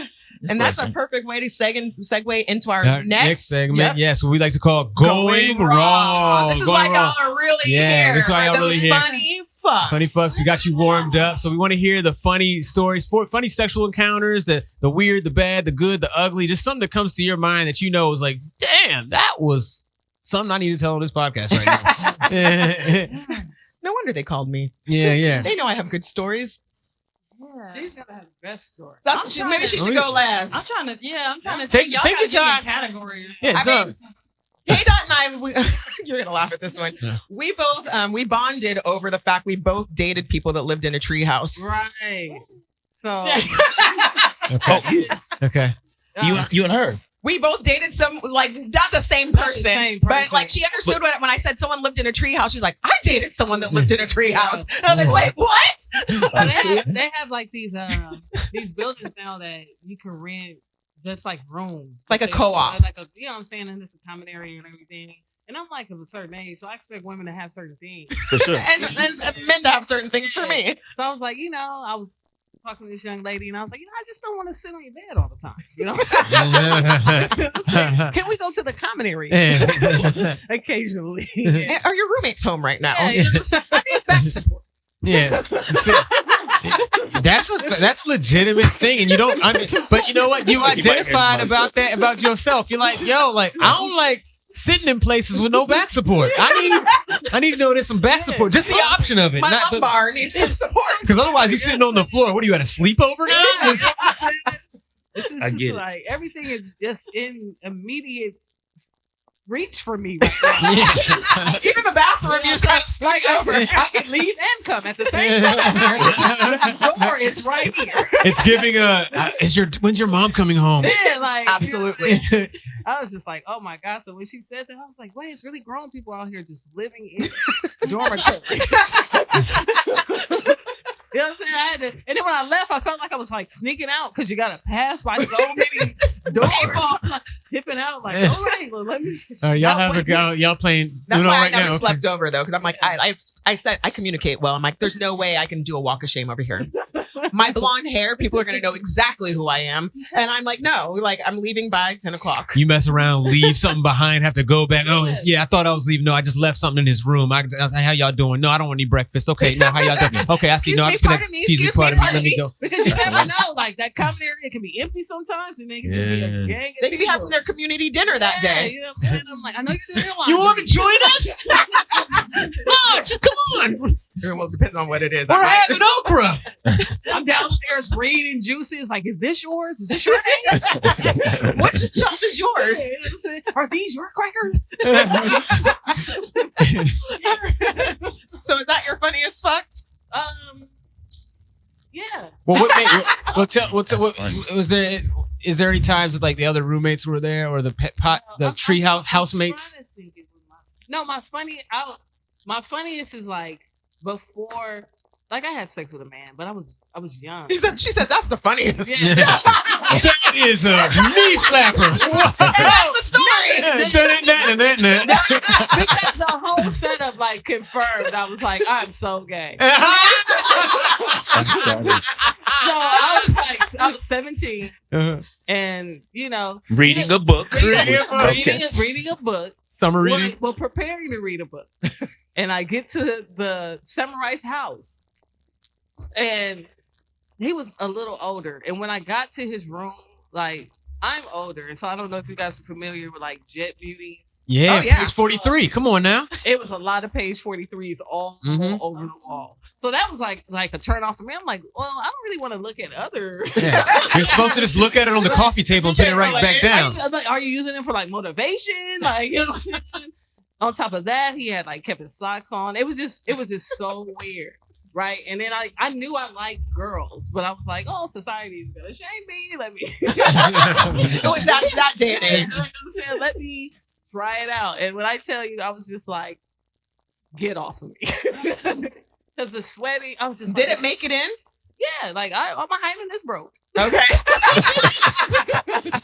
And that's a perfect way to segue into our next segment. Yep. Yes, what we like to call Going Raw. This is why y'all are really here. This is why y'all really here. Funny fucks. Funny fucks. We got you warmed up. So we want to hear the funny stories, funny sexual encounters, the weird, the bad, the good, the ugly, just something that comes to your mind that you know is like, damn, that was something I need to tell on this podcast right now. No wonder they called me. Yeah. They know I have good stories. Yeah. She's gonna have the best story. That's what maybe she should go last. I'm trying to take y'all your gotta give me time. categories. Yeah, I mean, Kay Dott and I, you're gonna laugh at this one. Yeah. We both we bonded over the fact we both dated people that lived in a treehouse. Right. So Okay. You and her. We both dated some, like, not the same person, but like she understood when I said someone lived in a treehouse. She's like, I dated someone that lived in a treehouse. And I was like, wait, what? So they have like these buildings now that you can rent just like rooms. It's like a co-op. Like you know what I'm saying? And it's a common area and everything. And I'm like of a certain age, so I expect women to have certain things. For sure. and men to have certain things for me. So I was like, I was talking to this young lady, and I was like, I just don't want to sit on your bed all the time. You know what I'm saying? Can we go to the common area occasionally? And are your roommates home right now? Yeah, I need back support. Yeah. That's a legitimate thing, and you don't. But you know what? You identified about yourself. You're like, I don't like sitting in places with no back support. I need to know there's some back support. Just the option of it. My lumbar needs some support. Because otherwise you're sitting on the floor. What are you at a sleepover now? This is I get like everything is just in immediate reach for me right now. Even the bathroom, you just kind of switch over. I can leave and come at the same time. The door is right here. It's giving when's your mom coming home? Yeah, like absolutely. I was just like, oh my God. So when she said that, I was like, wait, it's really grown people out here just living in dormitories. You know what I'm saying? And then when I left, I felt like I was like sneaking out because you got to pass by so many doors. Like, tipping out like, all right, well, let me. Y'all playing. That's why I never now? slept over though, because I'm like, I said I communicate well. I'm like, there's no way I can do a walk of shame over here. My blonde hair, people are gonna know exactly who I am, and I'm like, no, like I'm leaving by 10 o'clock. You mess around, leave something behind, have to go back. Oh yeah, I thought I was leaving. No, I just left something in his room. I was like, how y'all doing? No, I don't want any breakfast. Okay, no, how y'all doing? Okay, I see. No, I'm just gonna excuse me, let me go. Because you never know, like that common area can be empty sometimes, and they can just be a gang. They could be having their community dinner that day. You know what I'm saying? I'm like, I know you're doing your laundry. You want to join us? Come on. Well, it depends on what it is. We're having okra. I'm downstairs reading juices. Like, is this yours? Is this your name? Which chunk is yours? Yeah, you know what I'm saying? Are these your crackers? So is that your funniest fuck? Yeah. Well, was there? Is there any times that like the other roommates were there or the tree housemates? No, my funniest is like before, like I had sex with a man, but I was young. She said that's the funniest. Yeah. That is a knee slapper. And that's the story. on the internet. Because the whole setup like confirmed. I was like, I'm so gay. So I was 17, and you know, Reading a book. reading a book. Summer reading. Well, preparing to read a book, and I get to the samurai's house, and he was a little older. And when I got to his room, like I'm older, and so I don't know if you guys are familiar with like jet beauties. Yeah, Oh, yeah. page 43. Come on now. It was a lot of page 43s all over the wall. So that was like a turn off for me. I'm like, well, I don't really want to look at other. Yeah. You're supposed to just look at it on the coffee table and put it right back down. Are you using it for like motivation? Like, you know what I'm saying? On top of that, he had like kept his socks on. It was just so weird. Right. And then I knew I liked girls, but I was like, oh, society is gonna shame me. Let me It was that day and age. You know what I'm saying? Let me try it out. And when I tell you, I was just like, get off of me. Because the sweaty, I was just Did like, it make it in? yeah, like my hymen is broke. Okay. I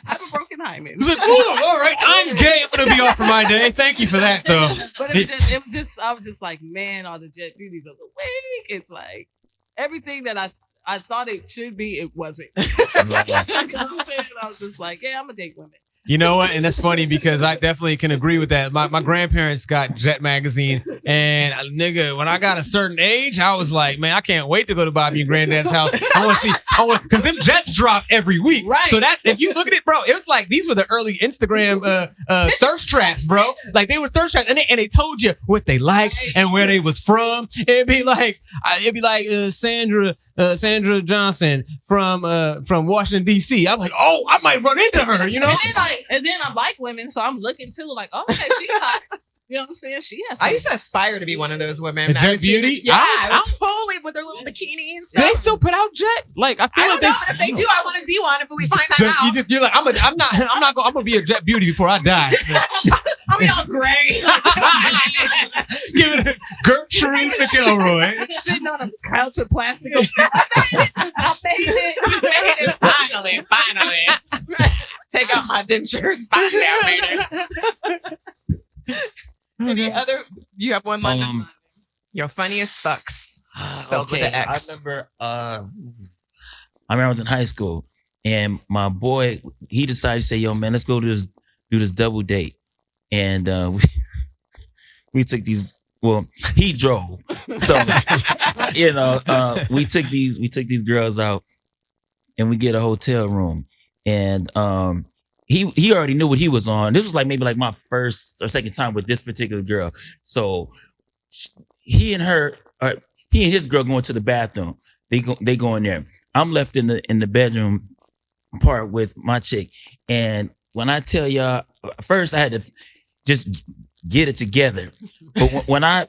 have a broken hymen. He's like, ooh, all right, I'm gay. I'm gonna be off for my day. Thank you for that, though. But I was just like, man, all the jet beauties of the week. It's like everything that I thought it should be, it wasn't. You know what I'm saying? I was just like, yeah, I'm gonna date women. You know what? And that's funny because I definitely can agree with that. My grandparents got Jet magazine, and nigga, when I got a certain age, I was like, man, I can't wait to go to Bobby and Granddad's house. Because them Jets drop every week. Right. So that if you look at it, bro, it was like these were the early Instagram thirst traps, bro. Like they were thirst traps, and they told you what they liked and where they was from. It'd be like Sandra Johnson from Washington D.C. I'm like, oh, I might run into her, you know. And then I like women, so I'm looking too, like, oh, okay, she's hot. You know what I'm saying? She has. I used to aspire to be one of those women. A Jet beauty? I totally with their little bikinis. Do they still put out Jet? Like I feel I like don't know, but if they do, I want to be one. If we find that out, you're like, I'm gonna be a Jet beauty before I die. I'll be all gray. Give it a Gertrude McElroy. Sitting on a couch with plastic. I made it. Finally. Take out my dentures. Finally, I made it. Any other? You have one line. Your funniest fucks. Spelled with an X. I remember I was in high school, and my boy, he decided to say, yo, man, let's go do this double date. And we took these, well, he drove. So, you know, we took these girls out, and we get a hotel room. And he already knew what he was on. This was like maybe like my first or second time with this particular girl. So he and his girl going to the bathroom. They go in there. I'm left in the bedroom part with my chick. And when I tell y'all, first I had to just get it together. But when I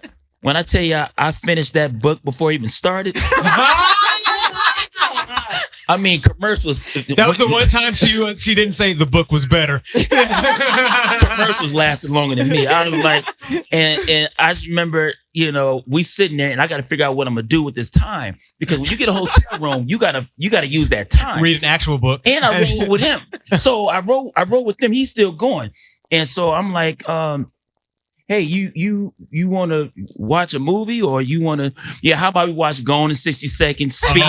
tell y'all I finished that book before it even started. I mean, commercials. That was the one time she didn't say the book was better. Commercials lasted longer than me. I was like, and I just remember, you know, we sitting there, and I got to figure out what I'm gonna do with this time, because when you get a hotel room, you gotta use that time. Read an actual book. And I roll with him, so I roll with him. He's still going, and so I'm like, hey, you want to watch a movie, or you want to? Yeah, how about we watch Gone in 60 Seconds, Speed,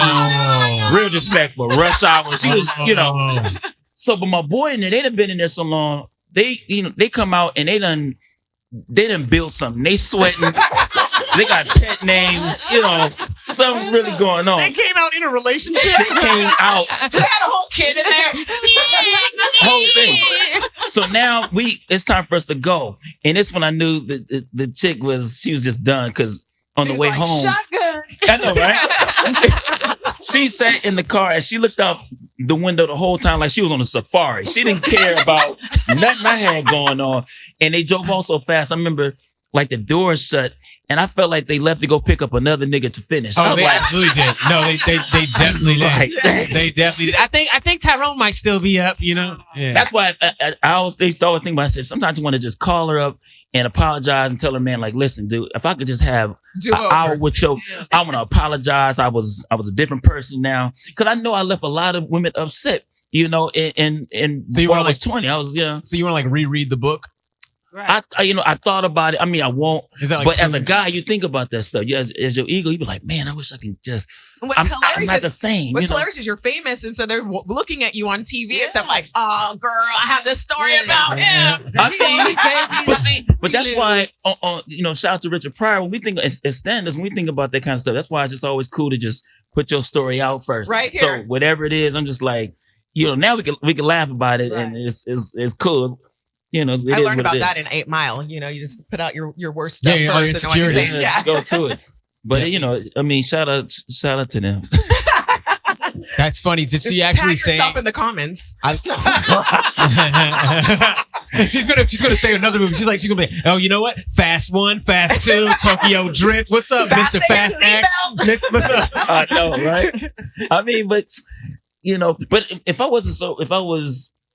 Real Disrespectful, Rush Hour. She was, you know. So, but my boy in there, they'd have been in there so long. They come out and they done build something. They sweating. They got pet names. You know, something really going on. They came out in a relationship. They came out. They had a whole kid in there. Whole thing. So now it's time for us to go, and it's when I knew that the chick she was just done, because on the way home, shotgun. I know, right? She sat in the car and she looked out the window the whole time like she was on a safari. She didn't care about nothing I had going on, and they drove on so fast. I remember like the doors shut, and I felt like they left to go pick up another nigga to finish. Oh, they absolutely did. No, they definitely did. Right. They definitely did. I think Tyrone might still be up, you know? Yeah. That's why I always think about it. I said, sometimes you want to just call her up and apologize and tell her, man, like, listen, dude, if I could just have an hour with you, I want to apologize. I was a different person now. Because I know I left a lot of women upset, you know, and so before I was 20, I was, yeah. So you want to like reread the book? Right. I thought about it. I mean, I won't. Is that like But as a proving- guy, you think about that stuff. As your ego, you be like, man, I wish I could just. What's I'm hilarious not is- the same. What's you know? hilarious is you're famous, and so they're looking at you on TV, Yeah. and so I'm like, oh, girl, I have this story Yeah. about him. I mean, but that's He why, shout out to Richard Pryor. When we think as standards, when we think about that kind of stuff, that's why it's just always cool to just put your story out first. Right So here. whatever it is, I'm just like, now we can laugh about it, and it's cool. It I is learned what about it that is. in 8 Mile. You just put out your worst stuff Yeah, all your first, and no one can insecurities. say, yeah. Go to it. But I mean, shout out to them. That's funny. Did she actually Tag say? yourself in the comments. she's gonna say another movie. She's gonna be. Oh, you know what? Fast 1, Fast 2, Tokyo Drift. What's up, Fasten Mr. Fast your X? seatbelt. What's up? I know, right? I mean, but if I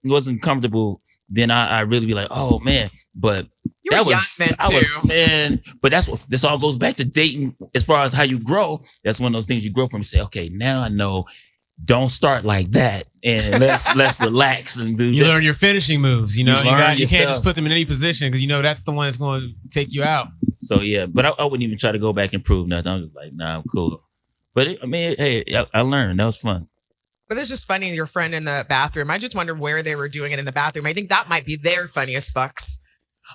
wasn't comfortable, then I really be like, oh man. But You were young then, too. But this all goes back to dating. As far as how you grow, that's one of those things you grow from. You say, okay, now I know. Don't start like that, and let's relax and do. You that. learn your finishing moves. You learn can't yourself. just put them in any position because that's the one that's going to take you out. So yeah, but I wouldn't even try to go back and prove nothing. I'm just like, nah, I'm cool. But I learned. That was fun. But it's just funny, your friend in the bathroom. I just wonder where they were doing it in the bathroom. I think that might be their funniest fucks.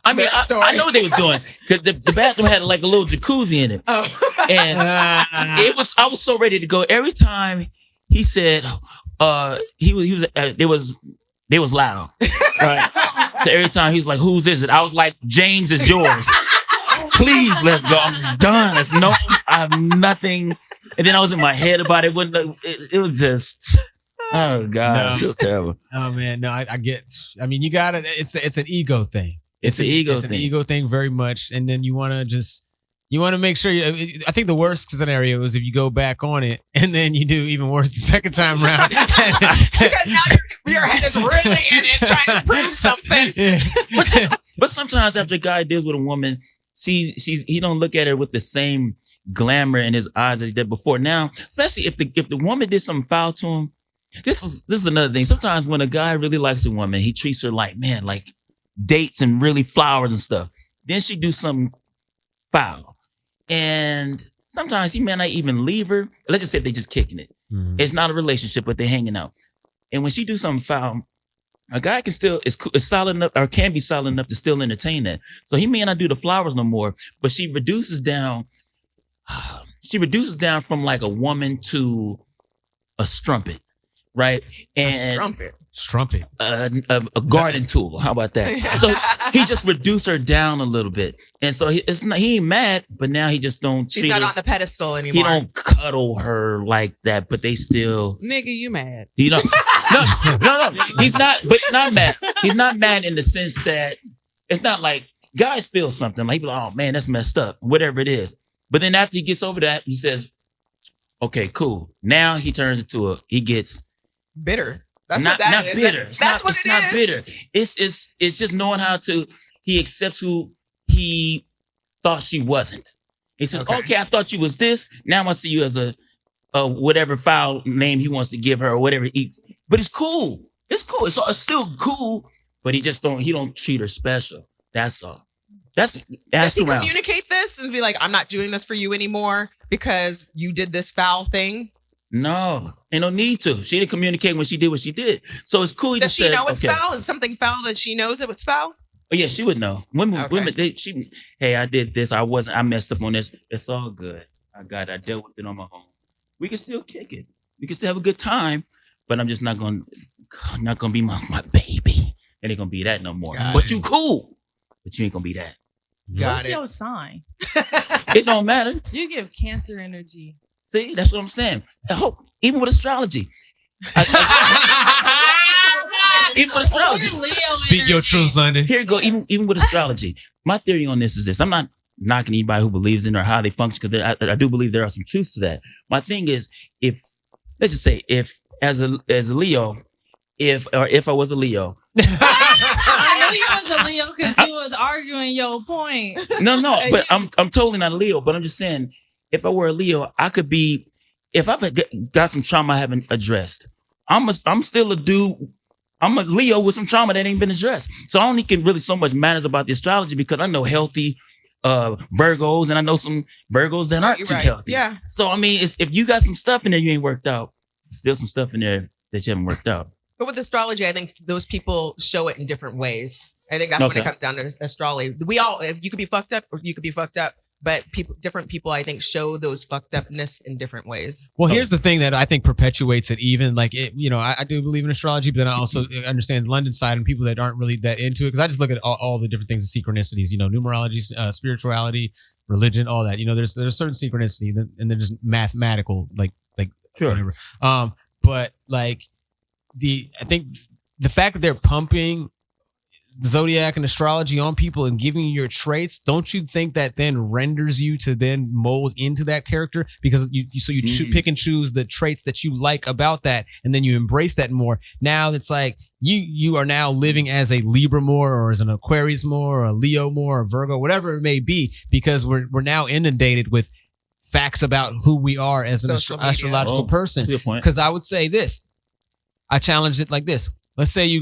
I mean, That story. I know what they was doing because the bathroom had like a little jacuzzi in it, Oh. and I was so ready to go every time he said, they was loud, right? So every time he was like, "Whose is it?" I was like, "James is yours. Please, let's go. I'm done. I have nothing." And then I was in my head about it. It was just, oh god, No. it was terrible. Oh man, no, I get. I mean, you got it. It's an ego thing. It's an ego It's an thing. ego thing very much, and then you want to make sure. I think the worst scenario is if you go back on it and then you do even worse the second time around. Because now your head is really in it, trying to prove something. But sometimes after a guy deals with a woman, he don't look at her with the same glamour in his eyes as he did before. Now, especially if the woman did something foul to him, this is another thing. Sometimes when a guy really likes a woman, he treats her like dates and really flowers and stuff. Then she do something foul, and sometimes he may not even leave her. Let's just say if they just kicking it. Mhm. It's not a relationship, but they're hanging out. And when she do something foul, a guy can still is solid enough or can be solid enough to still entertain that. So he may not do the flowers no more, but she reduces down. She reduces down from like a woman to a strumpet, right? And Strumpet. a garden tool. How about that? So he just reduced her down a little bit, and so he ain't mad, but now he just don't She's treat not her. on the pedestal anymore. He don't cuddle her like that, but they still. Nigga, you mad. No. He's not, but not mad. He's not mad in the sense that it's not like guys feel something like, oh man, that's messed up, whatever it is. But then after he gets over that, he says, okay, cool. Now he turns into he gets bitter. That's not, what that not is. bitter. That's what it's it not is. bitter. It's just knowing how to, he accepts who he thought she wasn't. He says, okay, I thought you was this. Now I see you as a whatever foul name he wants to give her or whatever. But it's cool. It's cool. It's still cool, but he don't treat her special. That's all. Does he around. communicate this and be like, I'm not doing this for you anymore because you did this foul thing? No, ain't no need to. She didn't communicate when she did what she did. So it's cool. He Does just she said, know it's okay. foul? Is something foul that she knows it's foul? Oh yeah, she would know. Women, Okay. hey, I did this. I messed up on this. It's all good. I dealt with it on my own. We can still kick it. We can still have a good time, but I'm just not gonna be my baby. It ain't gonna be that no more. Got But you cool. But you ain't gonna be that. Got What's it. your sign? It don't matter. You give Cancer energy. See, that's what I'm saying. I hope, even with astrology. Even with astrology. You're Leo Speak your energy. truth, London. Here you go. Even with astrology, my theory on this is this. I'm not knocking anybody who believes in or how they function because I do believe there are some truths to that. My thing is, let's just say as a Leo, if I was a Leo, I knew you was a Leo because you was arguing your point. no, but I'm totally not a Leo. But I'm just saying, if I were a Leo, I could be. If I've got some trauma I haven't addressed, I'm still a dude I'm a Leo with some trauma that ain't been addressed. So I only can really so much matters about the astrology because I know healthy Virgos and I know some Virgos that aren't too healthy. Yeah. So I mean, if you got some stuff in there you ain't worked out, still some stuff in there that you haven't worked out. But with astrology, I think those people show it in different ways. I think that's when it comes down to astrology. You could be fucked up or you could be fucked up. But different people, I think, show those fucked upness in different ways. Well, here's the thing that I think perpetuates it. Even like it, I do believe in astrology, but then I also understand the London side and people that aren't really that into it. Because I just look at all the different things, the synchronicities. Numerology, spirituality, religion, all that. There's certain synchronicity, and they're just mathematical, like sure. Whatever. But like I think the fact that they're pumping the zodiac and astrology on people and giving you your traits, don't you think that then renders you to then mold into that character? Because you pick and choose the traits that you like about that, and then you embrace that more. Now it's like you are now living as a Libra more, or as an Aquarius more, or a Leo more, or Virgo, whatever it may be, because we're now inundated with facts about who we are as an astrological person. Because I would say this, I challenged it like this. Let's say you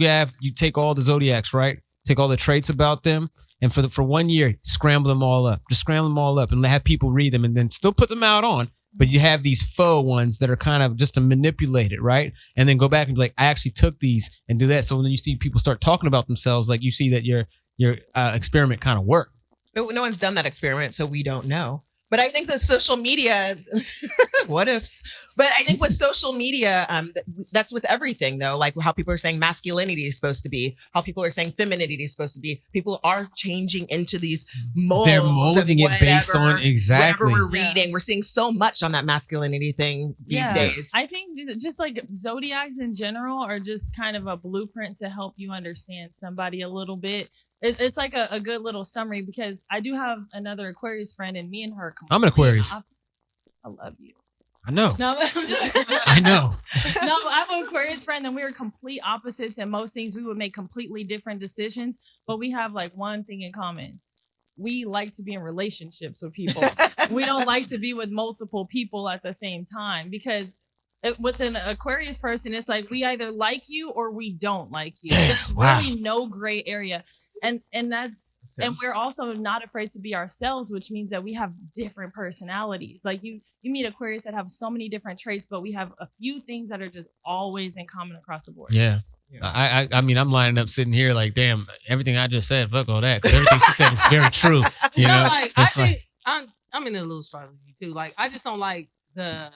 take all the zodiacs, right? Take all the traits about them, and for 1 year, scramble them all up. Just scramble them all up and have people read them, and then still put them out on. But you have these faux ones that are kind of just to manipulate it, right? And then go back and be like, I actually took these and do that. So when you see people start talking about themselves, like you see that your experiment kind of worked. But no one's done that experiment, so we don't know. But I think that social media, what ifs? But I think with social media, that's with everything though. Like how people are saying masculinity is supposed to be, how people are saying femininity is supposed to be. People are changing into these molds. They're molding it based on exactly whatever we're reading. We're seeing so much on that masculinity thing these days. I think just like zodiacs in general are just kind of a blueprint to help you understand somebody a little bit. It's like a good little summary, because I do have another Aquarius friend, and me and her. I'm an Aquarius. I love you. I know. No, I know. No, I have an Aquarius friend, and we were complete opposites in most things. We would make completely different decisions, but we have like one thing in common. We like to be in relationships with people. We don't like to be with multiple people at the same time, because with an Aquarius person, it's like we either like you or we don't like you. There's really no gray area. And we're also not afraid to be ourselves, which means that we have different personalities. Like you meet Aquarius that have so many different traits, but we have a few things that are just always in common across the board. Yeah. I mean, I'm lining up sitting here like, damn, everything I just said, fuck all that. Because everything she said is very true. You know, like, I think I'm in a little astrology too. Like, I just don't like how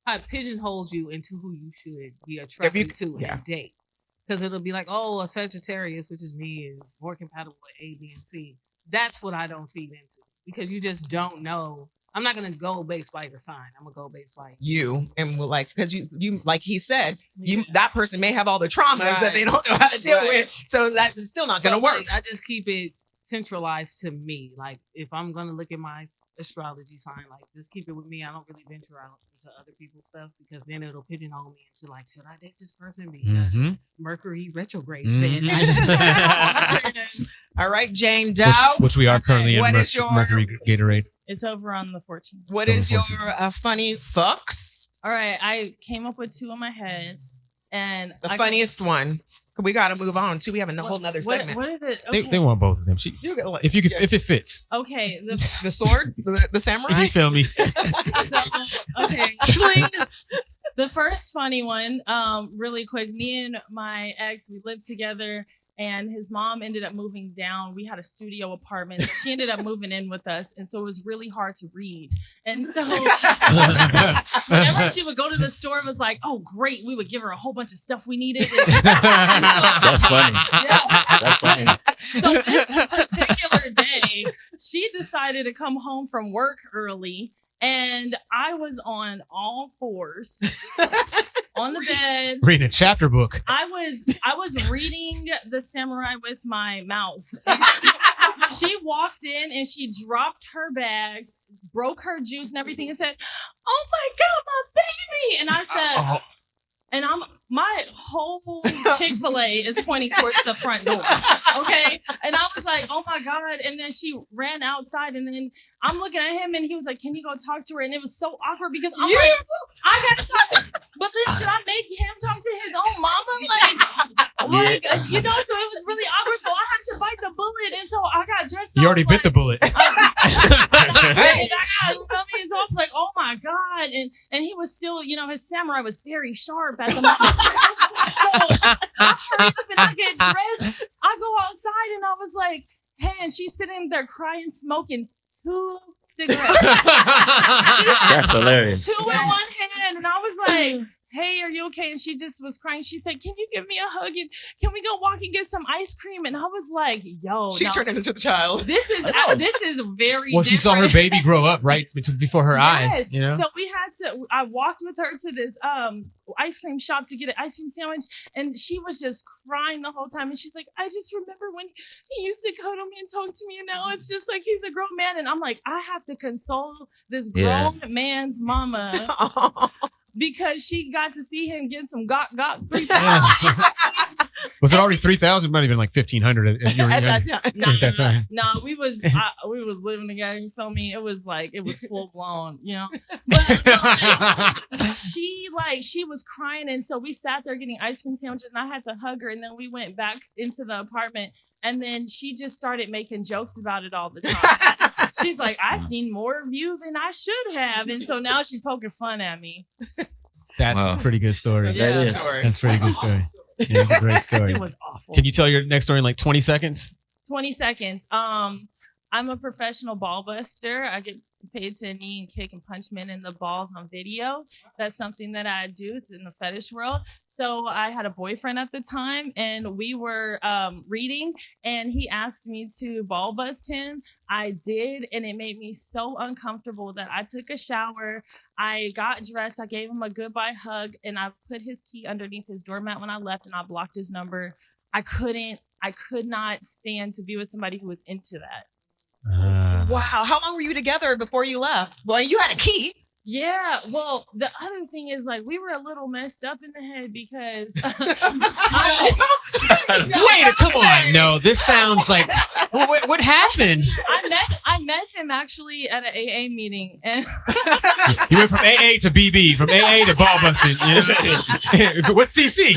it pigeonholes you into who you should be attracted to and date. Because it'll be like, oh, a Sagittarius, which is me, is more compatible with A, B, and C. That's what I don't feed into, because you just don't know. I'm not gonna go based by the sign. I'm gonna go based by you, and like, because you like he said, that person may have all the traumas that they don't know how to deal with, so that's still not gonna work. Like, I just keep it centralized to me. Like, if I'm gonna look at my astrology sign, like, just keep it with me. I don't really venture out into other people's stuff, because then it'll pigeonhole me into like, should I date this person because Mercury retrograde said all right, Jayne Doh, which we are currently in Mercury Gatorade. It's over on the 14th. What is your funny FUX? All right, I came up with two in my head, and the funniest one. We got to move on too. We have a whole nother segment. What is it? Okay. They want both of them. If it fits. Okay. The sword, the samurai. You feel me? Okay. The first funny one, really quick. Me and my ex, we lived together, and his mom ended up moving down. We had a studio apartment. She ended up moving in with us, and so it was really hard to read. And so whenever she would go to the store, it was like, oh, great. We would give her a whole bunch of stuff we needed. That's funny. Yeah. That's funny. So this particular day, she decided to come home from work early, and I was on all fours on the bed reading a chapter book. I was reading The Samurai with my mouth. She walked in and she dropped her bags, broke her juice and everything, and said, "Oh my God, my baby!" And I said, And my whole Chick-fil-A is pointing towards the front door. Okay. And I was like, oh my God. And then she ran outside and then I'm looking at him and he was like, can you go talk to her? And it was so awkward because I'm like, I got to talk to her. But then should I make him talk to his own mama? Like, you know, so it was really awkward. So I had to bite the bullet. And so I got dressed up. You already bit the bullet. And I was like, oh my God. And he was still, you know, his samurai was very sharp at the moment. So I hurry up and I get dressed. I go outside and I was like, hey, and she's sitting there crying, smoking 2 cigarettes. That's hilarious. 2 in one hand. And I was like, hey, are you okay? And she just was crying. She said, can you give me a hug and can we go walk and get some ice cream? And I was like, yo, She turned into the child. This is very Well, she saw her baby grow up right before her eyes, you know? So I walked with her to this ice cream shop to get an ice cream sandwich. And she was just crying the whole time. And she's like, I just remember when he used to cuddle me and talk to me. And now it's just like he's a grown man. And I'm like, I have to console this grown man's mama. Because she got to see him get some gok 3,000. Was it already 3,000? Might have been like 1,500 at that time. No, we was living together. You feel me? It was full blown, you know. But she was crying, and so we sat there getting ice cream sandwiches, and I had to hug her, and then we went back into the apartment, and then she just started making jokes about it all the time. She's like, I've seen more of you than I should have. And so now she's poking fun at me. That's a pretty good story. Yeah. That's a pretty good story. Yeah, it's a great story. It was awful. Can you tell your next story in like 20 seconds? 20 seconds. I'm a professional ball buster. I get paid to knee and kick and punch men in the balls on video. That's something that I do. It's in the fetish world. So I had a boyfriend at the time and we were reading and he asked me to ball bust him. I did, and it made me so uncomfortable that I took a shower. I got dressed. I gave him a goodbye hug and I put his key underneath his doormat when I left and I blocked his number. I could not stand to be with somebody who was into that. Wow. How long were you together before you left? Well, you had a key. Yeah, well, the other thing is we were a little messed up in the head because Wait, come on. No, this sounds like what happened? I met him actually at an AA meeting and You went from AA to BB, from AA to ball busting. What's CC?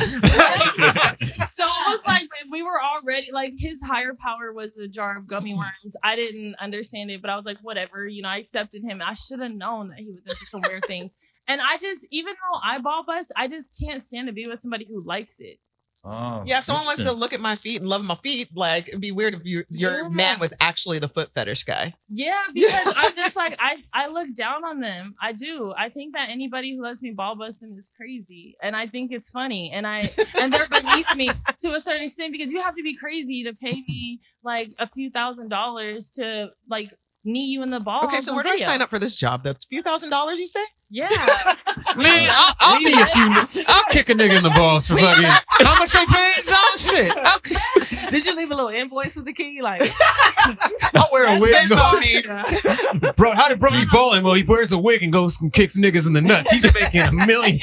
So it was like we were already his higher power was a jar of gummy worms. I didn't understand it, but I was like, whatever, I accepted him. I should have known that he was into some weird things. And I just, even though I ball bust, I just can't stand to be with somebody who likes it. Oh, yeah, if someone wants to look at my feet and love my feet, it'd be weird if your man was actually the foot fetish guy. Yeah, because I'm just I look down on them. I do. I think that anybody who lets me ball bust them is crazy, and I think it's funny, and they're beneath me to a certain extent because you have to be crazy to pay me a few $1,000s to knee you in the balls. Okay, so where do I sign up for this job? That's a few $1,000s, you say? Yeah. Man, I'll knee a few. I'll kick a nigga in the balls for fucking. How much they paying? Oh shit. Okay. Did you leave a little invoice with the key? I'll wear a wig and go. Bro, how did bro be balling? Well, he wears a wig and goes and kicks niggas in the nuts. He's making $1 million.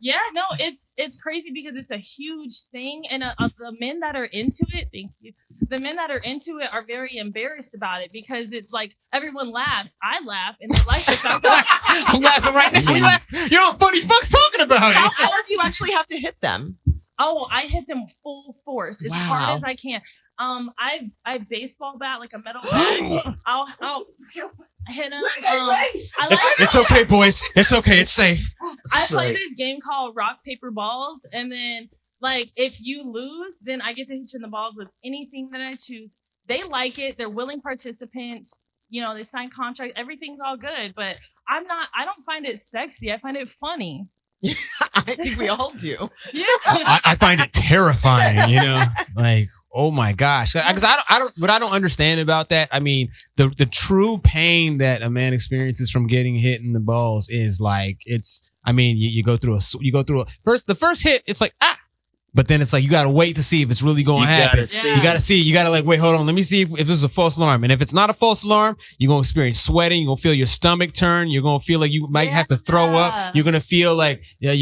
Yeah, no, it's crazy because it's a huge thing, and the men that are into it, thank you. The men that are into it are very embarrassed about it because it's everyone laughs. I laugh and they like it. I'm laughing right now. You're on funny fucks talking about it. How hard do you actually have to hit them? Oh, I hit them full force as hard as I can. I baseball bat a metal bat. I'll hit them. It's okay, boys. It's okay. It's safe. I play this game called Rock Paper Balls, and then if you lose, then I get to hit you in the balls with anything that I choose. They like it. They're willing participants. They sign contracts. Everything's all good, but I don't find it sexy. I find it funny. I think we all do. Yeah. I find it terrifying, oh my gosh. Because what I don't understand about that, I mean, the true pain that a man experiences from getting hit in the balls is you go through the first hit, it's But then it's like you gotta wait to see if it's really going to happen. You gotta see. You gotta like wait. Hold on. Let me see if this is a false alarm. And if it's not a false alarm, you're gonna experience sweating. You're gonna feel your stomach turn. You're gonna feel like you might have to throw up. You're gonna feel like your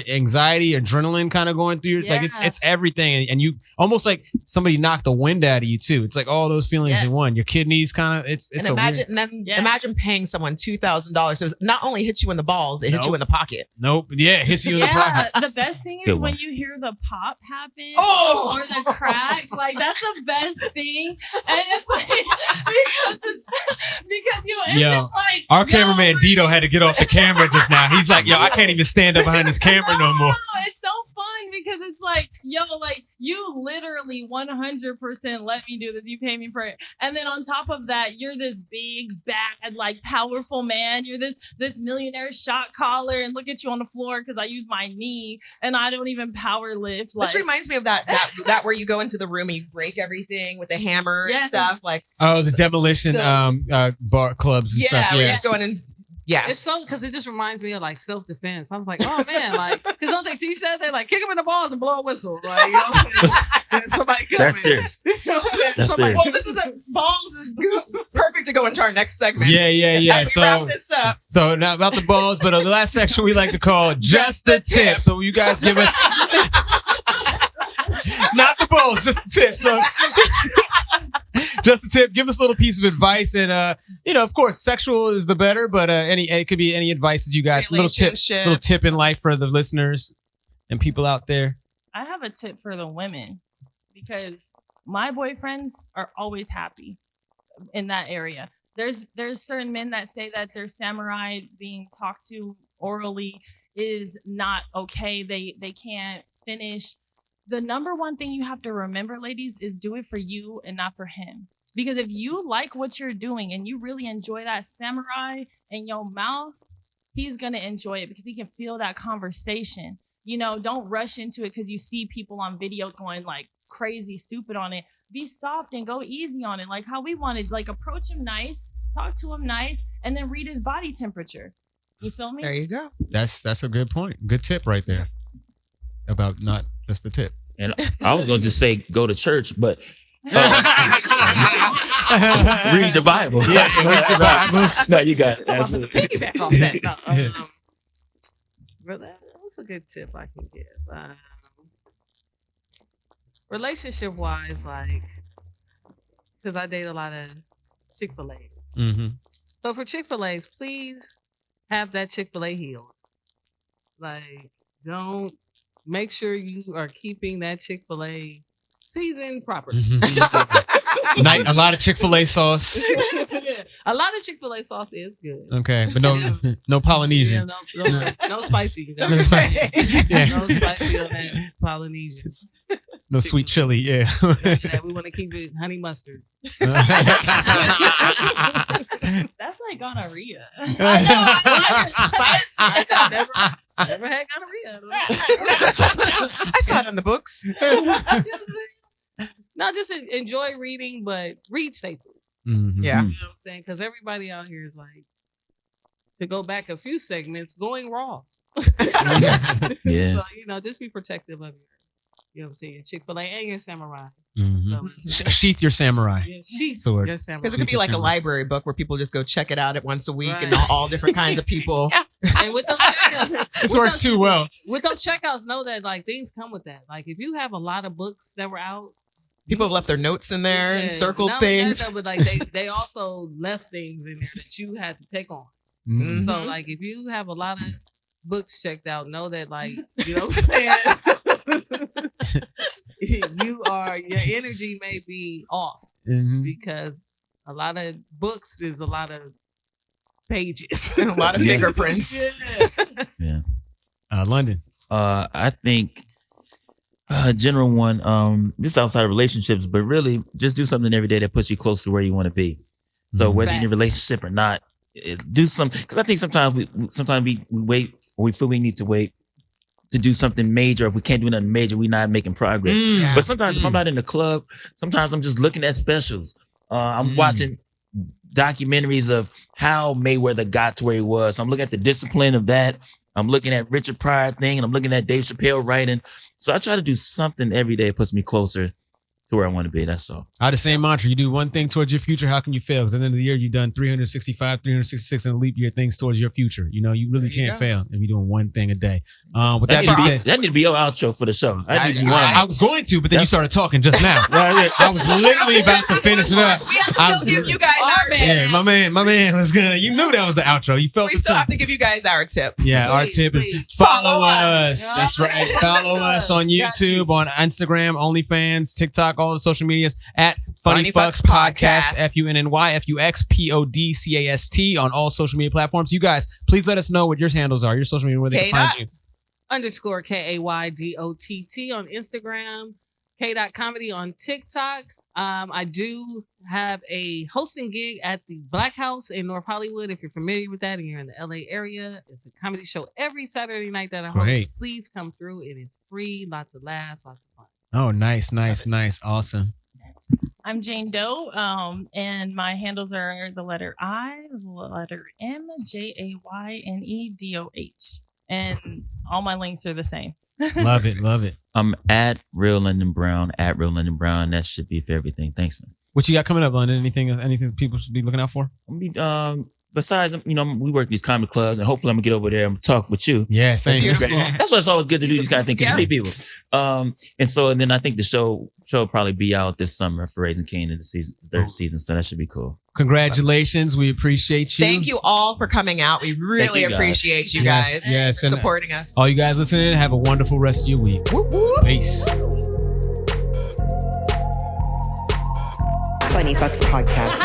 anxiety, adrenaline kind of going through. Like it's everything, and you almost like somebody knocked the wind out of you too. It's like all those feelings in one. Your kidneys kind of. It's and imagine paying someone $2,000. So it not only hits you in the balls, it hits you in the pocket. Nope. Yeah, it hits you in the pocket. The best thing is when you hear the pop happen or the crack, like that's the best thing. And it's like because it's just like our cameraman Dito had to get off the camera just now. He's like, yo, I can't even stand up behind this camera no more. It's so fun because it's like, yo, like you literally 100% let me do this. You pay me for it. And then on top of that, you're this big, bad, like powerful man. You're this millionaire shot caller, and look at you on the floor because I use my knee and I don't even power lift. Like, this reminds me of that where you go into the room and you break everything with the hammer and stuff. Like the demolition bar clubs and stuff. Where you're just going in. Yeah, it's so because it just reminds me of like self-defense. I was like, oh man, like because don't they teach that? They like kick him in the balls and blow a whistle, like you know what I'm saying? Somebody that's serious. You know what I'm saying? That's serious. Well, this is balls is perfect to go into our next segment. Yeah. So wrap this up. So now about the balls, but the last section we like to call just the tip. So you guys give us not the balls, just the tip. So. Just a tip. Give us a little piece of advice, and of course, sexual is the better. But it could be any advice that you guys, little tip in life for the listeners and people out there. I have a tip for the women because my boyfriends are always happy in that area. There's certain men that say that their samurai being talked to orally is not okay. They can't finish. The number one thing you have to remember, ladies, is do it for you and not for him. Because if you like what you're doing and you really enjoy that samurai in your mouth, he's going to enjoy it because he can feel that conversation. You know, don't rush into it because you see people on videos going like crazy stupid on it. Be soft and go easy on it. Like how we wanted, like approach him nice, talk to him nice, and then read his body temperature. You feel me? There you go. That's a good point. Good tip right there about not just the tip. And I was going to just say go to church, but read your Bible. Yeah, read your Bible. No, you got it. Piggyback off that. No, but that's a good tip I can give. Relationship wise, like, because I date a lot of Chick-fil-A. Mm-hmm. So for Chick-fil-A's, please have that Chick-fil-A healed. Like, don't. Make sure you are keeping that Chick-fil-A seasoned properly. A lot of Chick-fil-A sauce. A lot of Chick-fil-A sauce is good. Okay, but no Polynesian. No spicy. No spicy on that Polynesian. No sweet chili, yeah. We want to keep it honey mustard. That's like gonorrhea. Spicy. Never had gonorrhea. I saw it in the books. Not just enjoy reading, but read safely. Mm-hmm. Yeah. You know what I'm saying? Because everybody out here is like, to go back a few segments, going raw. Yeah. So, just be protective of your saying, Chick-fil-A and your samurai. Mm-hmm. Sheath your samurai. Yeah, sheath sword. your samurai. Because it could be like a library book where people just go check it out at once a week and all different kinds of people. And with those checkouts, this works too well. With those checkouts, know that like things come with that. Like if you have a lot of books that were out, people have left their notes in there and circled things. That, but like they also left things in there that you had to take on. Mm-hmm. So like if you have a lot of books checked out, know that like you know what I'm saying. Your energy may be off because a lot of books is a lot of pages, a lot of fingerprints. Yeah. London. I think general one. This is outside of relationships, but really just do something every day that puts you close to where you want to be. So whether you're in a relationship or not, do something. Because I think sometimes we wait, or we feel we need to wait to do something major. If we can't do nothing major, we're not making progress. But sometimes if I'm not in the club, sometimes I'm just looking at specials. I'm watching documentaries of how Mayweather got to where he was. I'm looking at the discipline of that. I'm looking at Richard Pryor thing, and I'm looking at Dave Chappelle writing. So I try to do something every day that puts me closer to where I want to be. That's all. I had the same mantra. You do one thing towards your future. How can you fail? Because at the end of the year, you've done 365, 366 in a leap year things towards your future. You know, you really can't fail if you're doing one thing a day. With that being said, that need to be your outro for the show. I was going to, but then you started talking just now. I was literally about to finish it up. We have to still give you guys our tip. Yeah, my man was gonna. You knew that was the outro. You felt We the still time. have to give you guys our tip. Yeah, our tip is follow us. Yeah. That's right. Follow us on YouTube, on Instagram, OnlyFans, TikTok, all the social medias at Funny FUX Podcast, FUNNY-FUXPODCAST on all social media platforms. You guys, please let us know what your handles are, your social media, where they Kay can find Dott. you. _ KAYDOTT on Instagram, Kay Dott Comedy on TikTok. I do have a hosting gig at the Black House in North Hollywood. If you're familiar with that and you're in the LA area, it's a comedy show every Saturday night that I host. Great. Please come through. It is free. Lots of laughs, lots of fun. Oh, nice. Awesome. I'm Jayne Doh, and my handles are the letter I, the letter M, JAYNEDOH. And all my links are the same. Love it. I'm at Real London Brown, That should be for everything. Thanks, man. What you got coming up, London? Anything people should be looking out for? Besides, we work these comedy clubs, and hopefully I'm gonna get over there and talk with you. Yeah, same. That's why it's always good to do these kind of things, because you meet people. And then I think the show will probably be out this summer for Raising King in the third season, so that should be cool. Congratulations. We appreciate you. Thank you all for coming out. We really you guys. appreciate you Yes, guys yes, for and supporting us. all you guys listening, have a wonderful rest of your week. Whoop, whoop. Peace. Funny FUX Podcast.